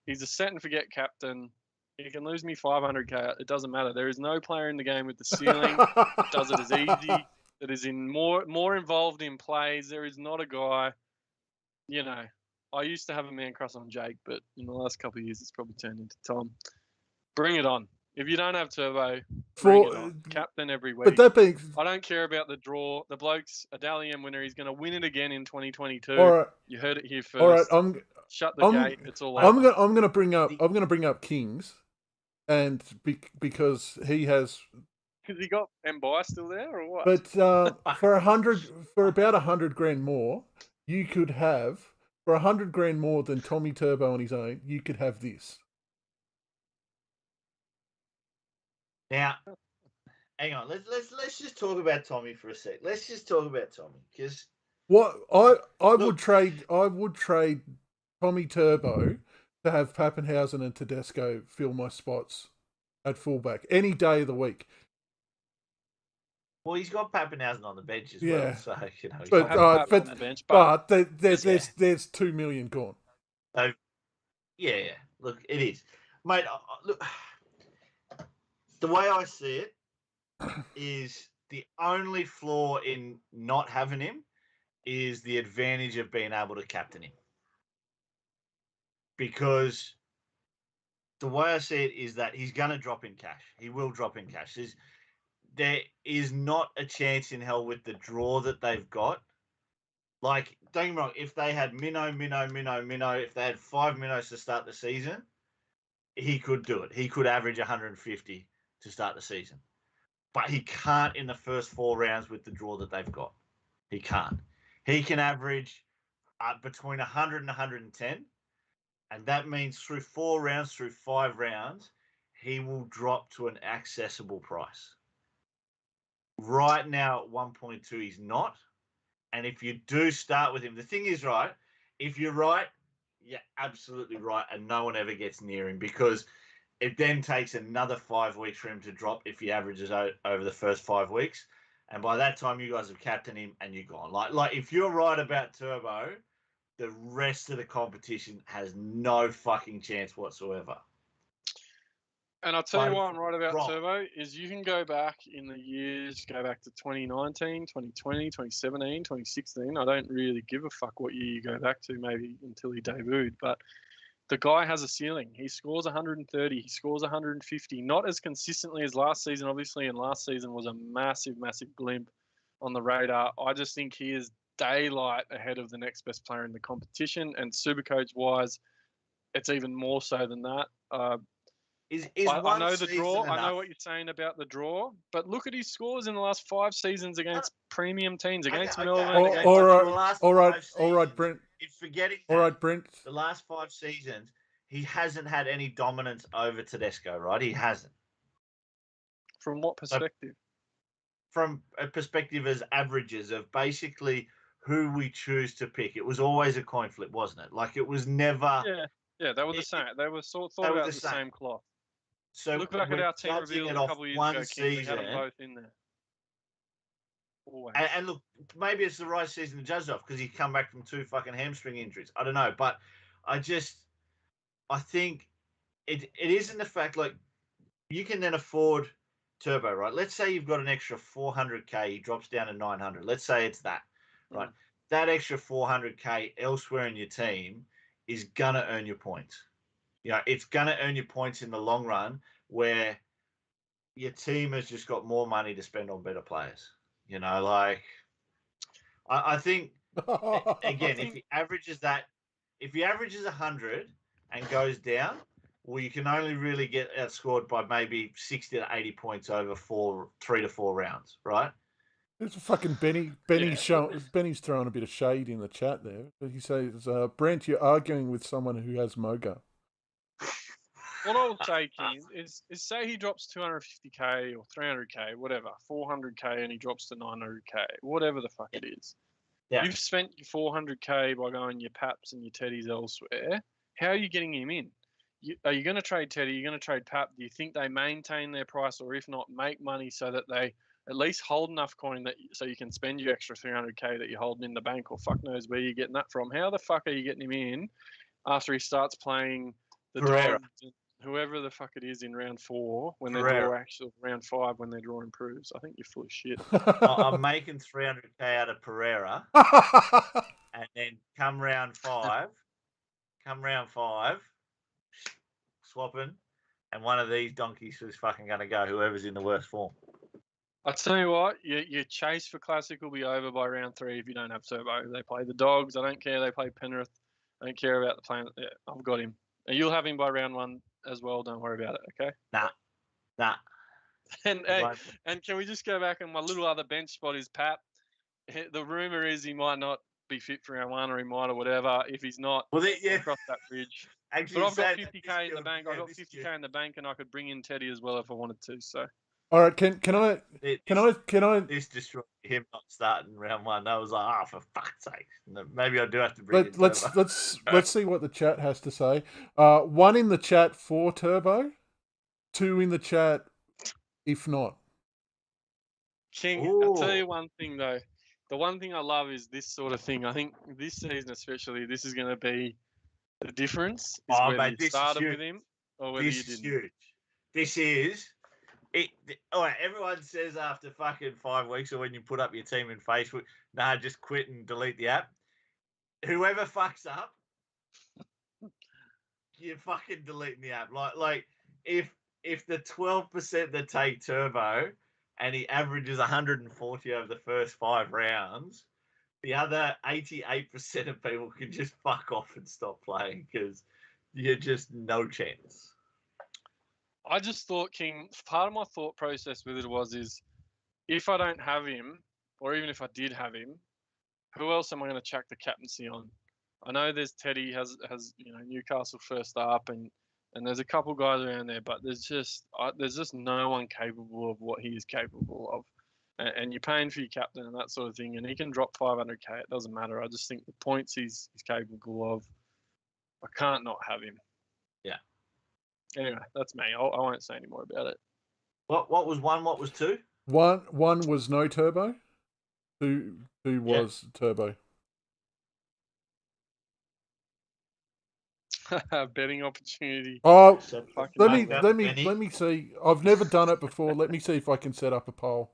he's a set and forget captain. He can lose me 500k. It doesn't matter. There is no player in the game with the ceiling that does it as easy, that is more involved in plays. There is not a guy, you know. I used to have a man crush on Jake, but in the last couple of years, it's probably turned into Tom. Bring it on. If you don't have Turbo, bring it on. Captain every week. But that being, I don't care about the draw. The bloke's a Dally M winner. He's going to win it again in 2022. All right. You heard it here first. All right, shut the gate. It's all over. I'm going to bring up Kings, and because he has. Has he got Mbai still there or what? But for about 100 grand more, you could have for 100 grand more than Tommy Turbo on his own. You could have this. Now, hang on. Let's just talk about Tommy for a sec. Let's just talk about Tommy because what I would trade Tommy Turbo to have Pappenhausen and Tedesco fill my spots at fullback any day of the week. Well, he's got Pappenhausen on the bench as Yeah. well, so he's But got on the bench, but there's 2 million gone. So, yeah. Look, it is, mate. Look, the way I see it is the only flaw in not having him is the advantage of being able to captain him. Because the way I see it is that he's going to drop in cash. He will drop in cash. There is not a chance in hell with the draw that they've got. Like, don't get me wrong, if they had Minnow, if they had 5 minnows to start the season, he could do it. He could average 150 to start the season. But he can't in the first 4 rounds with the draw that they've got. He can't. He can average between 100 and 110. And that means through 4 rounds, through 5 rounds, he will drop to an accessible price. Right now at 1.2, he's not. And if you do start with him, the thing is, right, if you're right, you're absolutely right, and no one ever gets near him because it then takes another 5 weeks for him to drop if he averages over the first 5 weeks. And by that time, you guys have captained him and you're gone. Like if you're right about Turbo, the rest of the competition has no fucking chance whatsoever. And I'll tell you why I'm right about Turbo is you can go back in the years, go back to 2019, 2020, 2017, 2016. I don't really give a fuck what year you go back to, maybe until he debuted. But the guy has a ceiling. He scores 130. He scores 150. Not as consistently as last season, obviously, and last season was a massive, massive blimp on the radar. I just think he is daylight ahead of the next best player in the competition. And Supercoach-wise, it's even more so than that. I know the draw. I know what you're saying about the draw, but look at his scores in the last 5 seasons against premium teams, against Melbourne. All right, Brent. If forgetting all right, Brent. The last 5 seasons, he hasn't had any dominance over Tedesco, right? He hasn't. From what perspective? So, from a perspective as averages of basically who we choose to pick. It was always a coin flip, wasn't it? Like it was never. Yeah, they were the same. They were thought about the same cloth. So look back at our team reveal a couple of years ago, King. We had them both in there. Always. And look, maybe it's the right season to judge off because he come back from 2 fucking hamstring injuries. I don't know, but I think it isn't the fact like you can then afford Turbo, right? Let's say you've got an extra 400k, he drops down to 900. Let's say it's that, right? That extra 400k elsewhere in your team is gonna earn you points. It's going to earn you points in the long run where your team has just got more money to spend on better players. I think, again, if he averages 100 and goes down, well, you can only really get outscored by maybe 60 to 80 points over 3 to 4 rounds, right? There's a fucking Benny's throwing a bit of shade in the chat there. He says, Brent, you're arguing with someone who has Moga. What I'll say, King, is say he drops 250k or 300k, whatever, 400k, and he drops to 900k, whatever the fuck it is. Yeah. You've spent your 400k by going your Paps and your Teddies elsewhere. How are you getting him in? Are you going to trade Teddy? Are you going to trade Pap? Do you think they maintain their price, or if not, make money so that they at least hold enough coin so you can spend your extra 300k that you're holding in the bank, or fuck knows where you're getting that from? How the fuck are you getting him in after he starts playing the Dogs? Whoever the fuck it is in round 4 when they draw actually round 5 when their draw improves. I think you're full of shit. I'm making 300k out of Pereira, and then come round 5, swapping, and one of these donkeys is fucking going to go. Whoever's in the worst form. I tell you what, your chase for Classic will be over by round 3 if you don't have Turbo. They play the Dogs. I don't care. They play Penrith. I don't care about the plan. Yeah, I've got him. And you'll have him by round 1 as well. Don't worry about it, okay? Nah. And can we just go back and my little other bench spot is Pap. The rumour is he might not be fit for round 1 or he might or whatever. If he's not, we'll cross that bridge. Actually, but I've got 50k in the bank. I've got 50k in the bank and I could bring in Teddy as well if I wanted to. So. All right, can I? This destroyed him not starting round 1. I was like, for fuck's sake! Maybe I do have to bring. Let's see what the chat has to say. 1 in the chat for Turbo, 2 in the chat if not. King, I'll tell you one thing though. The one thing I love is this sort of thing. I think this season especially, this is going to be the difference. Is whether you started with him or whether you didn't. Huge. This is it. All right, everyone says after fucking 5 weeks or when you put up your team in Facebook, nah, just quit and delete the app. Whoever fucks up, you're fucking deleting the app. Like if the 12% that take Turbo and he averages 140 over the first 5 rounds, the other 88% of people can just fuck off and stop playing because you're just no chance. I just thought, King, part of my thought process with it is if I don't have him, or even if I did have him, who else am I going to chuck the captaincy on? I know there's Teddy has Newcastle first up, and there's a couple guys around there, but there's just no one capable of what he is capable of. And you're paying for your captain and that sort of thing, and he can drop 500k. It doesn't matter. I just think the points he's capable of, I can't not have him. Yeah. Anyway, that's me. I won't say any more about it. What was 1? What was 2? One was no Turbo. Two was Turbo. Betting opportunity. Oh, let Fucking me see. I've never done it before. Let me see if I can set up a poll.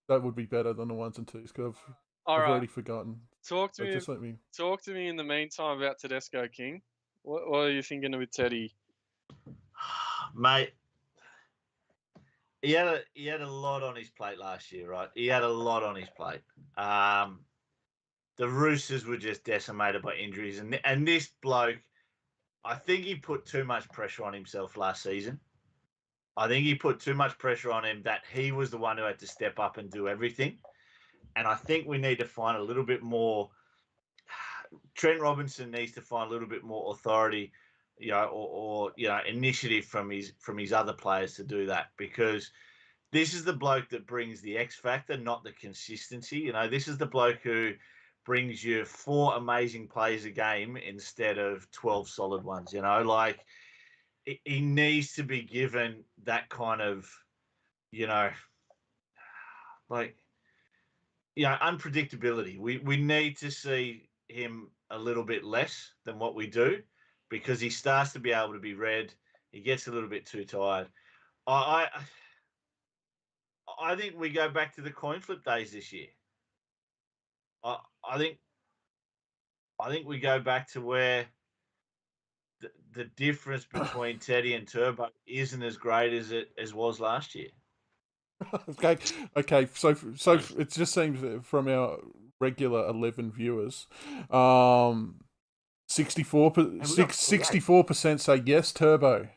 That would be better than the 1s and 2s because I've already forgotten. Talk to me in the meantime about Tedesco, King. What are you thinking with Teddy? Mate, he had a lot on his plate last year, right? He had a lot on his plate. The Roosters were just decimated by injuries, and this bloke, I think he put too much pressure on himself last season. I think he put too much pressure on him that he was the one who had to step up and do everything. And I think we need to find a little bit more. Trent Robinson needs to find a little bit more authority, or initiative from his other players to do that, because this is the bloke that brings the X factor, not the consistency. This is the bloke who brings you 4 amazing plays a game instead of 12 solid ones. He needs to be given that kind of, unpredictability. We need to see him a little bit less than what we do, because he starts to be able to be read. He gets a little bit too tired. I think we go back to the coin flip days this year. I think we go back to where the difference between Teddy and Turbo isn't as great as was last year. Okay. So it just seems from our regular 11 viewers, 64% say yes Turbo,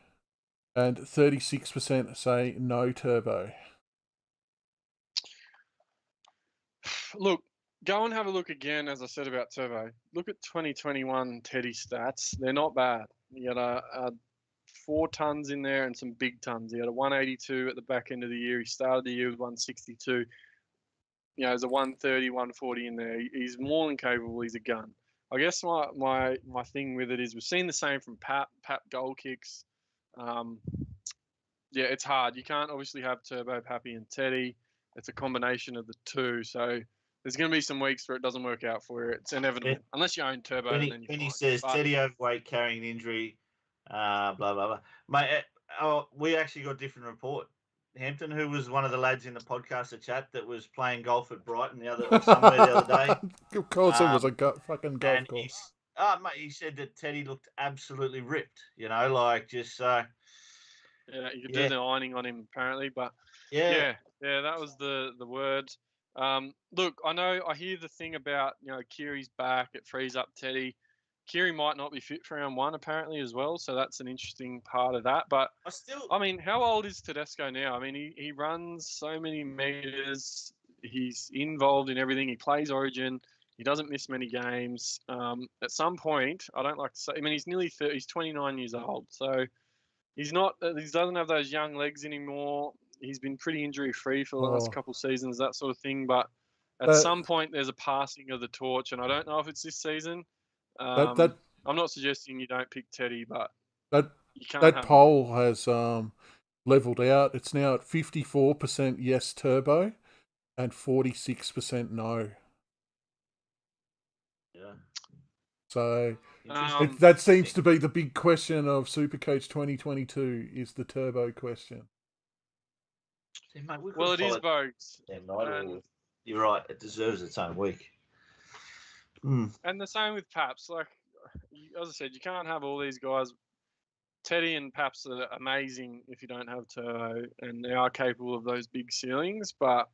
and 36% say no Turbo. Look, go and have a look again, as I said about Turbo. Look at 2021 Teddy stats. They're not bad. You got a 4 tons in there and some big tons. He had a 182 at the back end of the year. He started the year with 162. There's a 130, 140 in there. He's more than capable. He's a gun. I guess my thing with it is we've seen the same from Pat goal kicks. It's hard. You can't obviously have Turbo, Pappy, and Teddy. It's a combination of the two. So there's going to be some weeks where it doesn't work out for you. It's inevitable. Unless you own Turbo. When he says Teddy overweight, carrying an injury, blah, blah, blah. Mate, we actually got a different report. Hampton, who was one of the lads in the podcast chat that was playing golf at Brighton somewhere the other day. Of course, it was a fucking golf course. Mate, he said that Teddy looked absolutely ripped. you could do the ironing on him apparently, but yeah, that was the word. Look, I hear the thing about Kiri's back. It frees up Teddy. Kiri might not be fit for round 1 apparently as well, so that's an interesting part of that. But how old is Tedesco now? I mean, he runs so many meters. He's involved in everything. He plays Origin. He doesn't miss many games. At some point, I don't like to say. I mean, he's nearly 30. He's 29 years old, so he's not. He doesn't have those young legs anymore. He's been pretty injury free for the last couple of seasons, that sort of thing. But at some point, there's a passing of the torch, and I don't know if it's this season. I'm not suggesting you don't pick Teddy, but that poll has leveled out. It's now at 54% yes turbo and 46% no. Yeah. So Um, that seems to be the big question of Supercoach 2022 is the turbo question. See, mate, we could well, it is follow both. them, right? And, You're right. It deserves its own week. and the same with Paps. Like, as I said, you can't have all these guys. Teddy and Paps are amazing if you don't have turbo, and they are capable of those big ceilings. But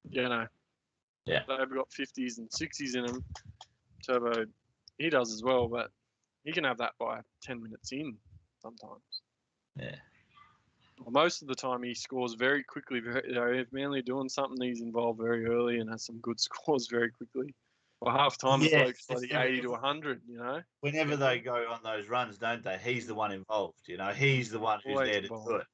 Yeah. they've got 50s and 60s in them. Turbo, he does as well, but he can have that by 10 minutes in sometimes. Yeah. Well, most of the time, he scores very quickly. If Manly are doing something, he's involved very early and has some good scores very quickly. Well, half time the bloke's bloody 80 to 100. Whenever they go on those runs, don't they? He's the one involved. He's the one who's Always there to involved. do it.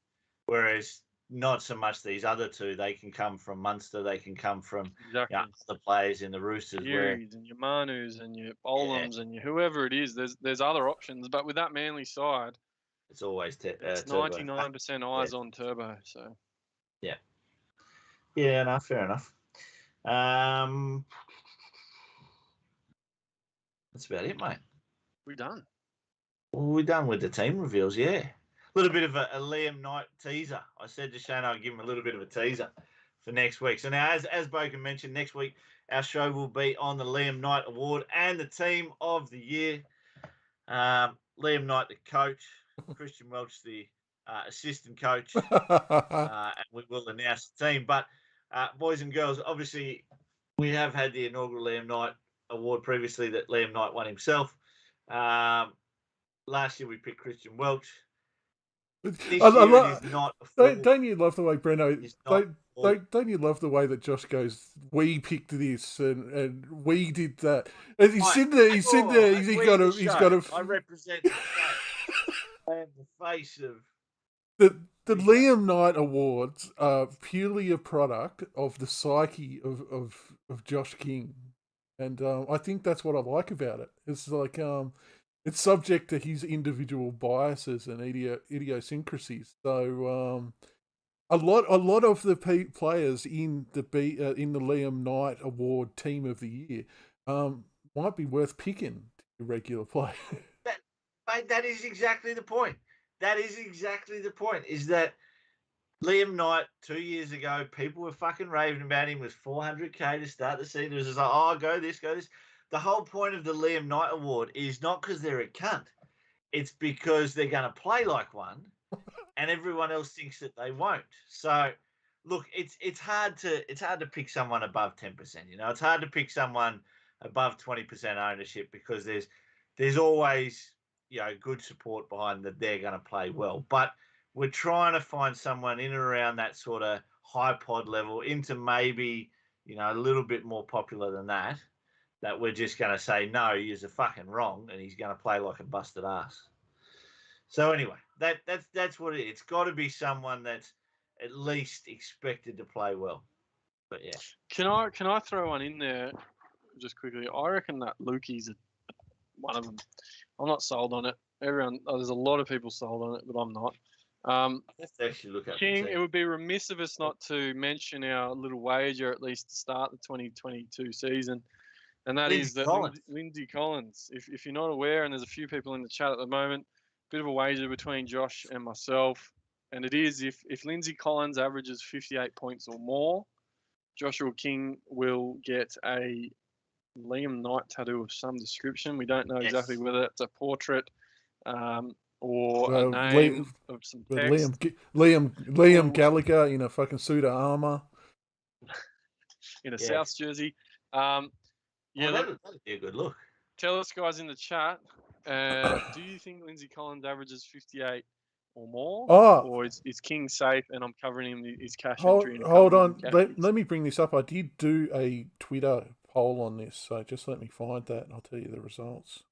Whereas not so much these other two. They can come from Munster. They can come from Exactly. other players in the Roosters. Eries and your Manus and your Olams and your whoever it is. There's other options, but with that Manly side, it's always it's turbo. 99% eyes on turbo. So yeah, no, fair enough. That's about it, mate. we're done. Well, we're done with the team reveals. Yeah, a little bit of a Liam Knight teaser. I said to Shane I'd give him a little bit of a teaser for next week. So now, as Bogan mentioned, next week our show will be on the Liam Knight Award and the team of the year. Liam Knight, the coach, Christian Welch, the assistant coach, and we will announce the team. But boys and girls, obviously, we have had the inaugural Liam Knight Award previously that Liam Knight won himself. Last year we picked Christian Welch. This year it is not. Don't you love the way Breno? Don't you love the way that Josh goes? We picked this and we did that. And he's sitting there. He's got a. I represent the show. I am the face of the Liam Knight Awards are purely a product of the psyche of Josh King, and I think that's what I like about it. It's like it's subject to his individual biases and idiosyncrasies. So a lot of the players in the Liam Knight Award Team of the Year might be worth picking to regular play. That is exactly the point. That is exactly the point. Is that Liam Knight 2 years ago, people were fucking raving about him. Was 400k to start the season. It was just like, oh, go this. The whole point of the Liam Knight Award is not because they're a cunt. It's because they're going to play like one, and everyone else thinks that they won't. So, look, it's hard to pick someone above 10%. It's hard to pick someone above 20% ownership because there's always good support behind that they're going to play well. But we're trying to find someone in and around that sort of high pod level into maybe a little bit more popular than that we're just going to say, no, you're fucking wrong, and he's going to play like a busted ass. So anyway, that's what it is. It's got to be someone that's at least expected to play well. But yeah. Can I throw one in there just quickly? I reckon that Lukey's one of them. I'm not sold on it. There's a lot of people sold on it, but I'm not. Let's actually look at King, it would be remiss of us not to mention our little wager, at least to start the 2022 season. And that is that Lindsay Collins. If you're not aware, and there's a few people in the chat at the moment, bit of a wager between Josh and myself. And it is if Lindsay Collins averages 58 points or more, Joshua King will get a Liam Knight tattoo of some description. We don't know exactly whether it's a portrait or a name of some text. Liam Gallagher in a fucking suit of armour. In a South jersey. That'd be a good look. Tell us, guys, in the chat, do you think Lindsay Collins averages 58 or more? Or is King safe and I'm covering him his cash entry? Hold on. Let me bring this up. I did do a Twitter poll on this, so just let me find that and I'll tell you the results.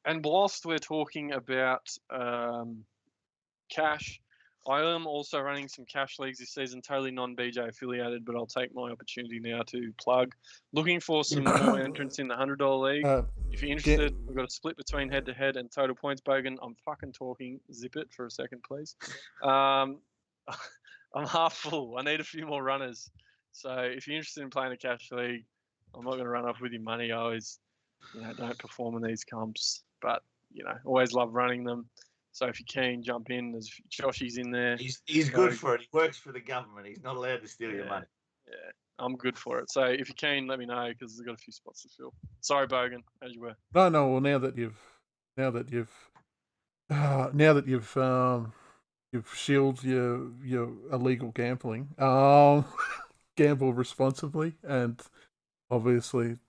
And whilst we're talking about cash, I am also running some cash leagues this season, totally non-BJ affiliated, but I'll take my opportunity now to plug. Looking for some more entrants in the $100 league. If you're interested, we've got a split between head-to-head and total points, Bogan. I'm fucking talking. Zip it for a second, please. I'm half full. I need a few more runners. So if you're interested in playing a cash league, I'm not going to run off with your money. I always, don't perform in these comps, but, always love running them. So if you're keen, jump in. There's Joshy's in there. He's good for it. He works for the government. He's not allowed to steal your money. Yeah, I'm good for it. So if you're keen, let me know because I've got a few spots to fill. Sorry, Bogan, as you were. No. Well, now that you've shielded your illegal gambling, gamble responsibly and obviously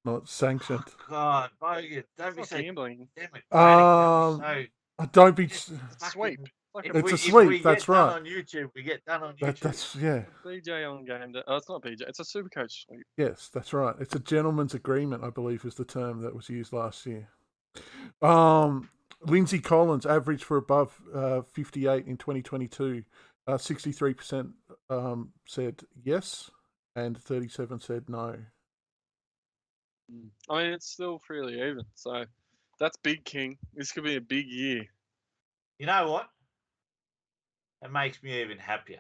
not sanctioned. Oh, God, Bogan, don't be saying gambling. Don't be. It's a sweep. It's a sweep. That's right. On YouTube, we get done on YouTube. That's yeah. BJ on GameDay. Oh, it's not BJ. It's a Supercoach sweep. Yes, that's right. It's a gentleman's agreement, I believe, is the term that was used last year. Lindsay Collins averaged for above 58 in 2022. 63% said yes, and 37% said no. I mean, it's still fairly even. So that's big, King. This could be a big year. You know what? It makes me even happier.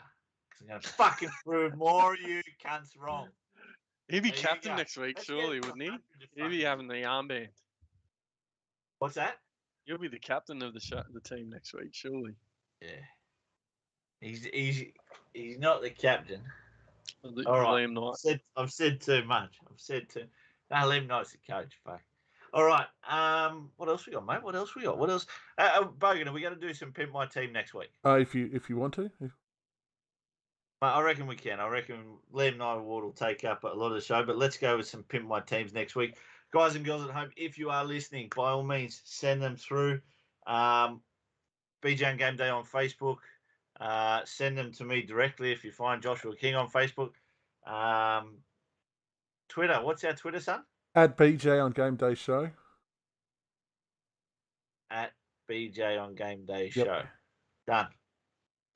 Because I'm going to fucking prove more of you cunts wrong. He'd be captain next week, surely, wouldn't he? He'd be having the armband. What's that? You'll be the captain of the team next week, surely. Yeah. He's not the captain. All right. Liam Knight. I've said too much. No, Liam Knight's the coach. Fuck. All right. What else we got, mate? What else? Bogan, are we going to do some Pimp My Team next week? If you want to. I reckon we can. I reckon Liam Knight Award will take up a lot of the show, but let's go with some Pimp My Teams next week. Guys and girls at home, if you are listening, by all means, send them through. BJonGameDay on Facebook. Send them to me directly if you find Joshua King on Facebook. Twitter. What's our Twitter, son? At BJ on Game Day Show. At BJ on Game Day Yep. Show. Done.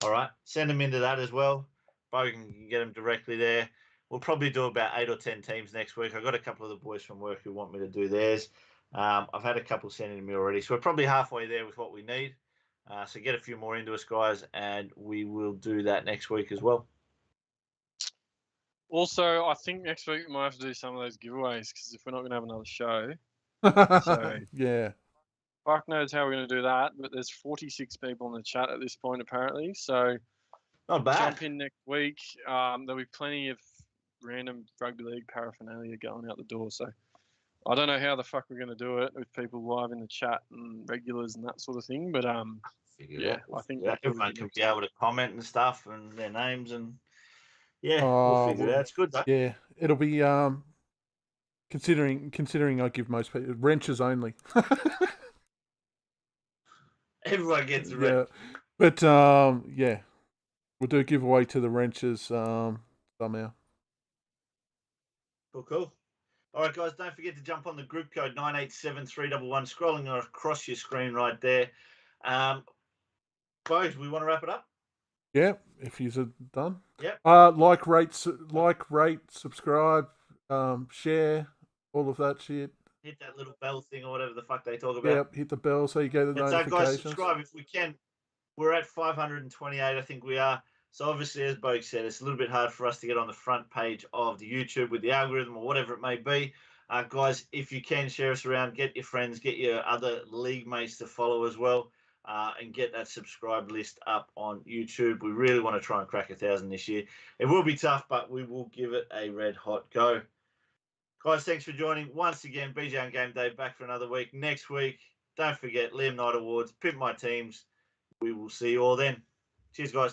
All right. Send them into that as well. Bogan can get them directly there. We'll probably do about 8 or 10 teams next week. I've got a couple of the boys from work who want me to do theirs. I've had a couple sent in to me already. So we're probably halfway there with what we need. So get a few more into us, guys, and we will do that next week as well. Also, I think next week we might have to do some of those giveaways because if we're not going to have another show. So yeah. Fuck knows how we're going to do that, but there's 46 people in the chat at this point, apparently. So not bad. Jump in next week. There'll be plenty of random rugby league paraphernalia going out the door. So I don't know how the fuck we're going to do it with people live in the chat and regulars and that sort of thing. But I think everyone can be able to comment and stuff and their names and we'll figure it out. It's good though. Yeah, it'll be considering I give most people wrenches only. Everyone gets a wrench. But we'll do a giveaway to the wrenches somehow. Cool. All right, guys, don't forget to jump on the group code 987311, scrolling across your screen right there. Boys, we want to wrap it up? Yeah, if you're done. Yep. Like, rate, subscribe, share, all of that shit. Hit that little bell thing or whatever the fuck they talk about. Yep, hit the bell so you get the notifications. So, guys, subscribe if we can. We're at 528, I think we are. So, obviously, as Bogue said, it's a little bit hard for us to get on the front page of the YouTube with the algorithm or whatever it may be. Guys, if you can, share us around. Get your friends, get your other league mates to follow as well. And get that subscribe list up on YouTube. We really want to try and crack 1,000 this year. It will be tough, but we will give it a red hot go. Guys, thanks for joining. Once again, BJonGameDay back for another week. Next week, don't forget, Liam Knight Awards, Pimp My Teams. We will see you all then. Cheers, guys.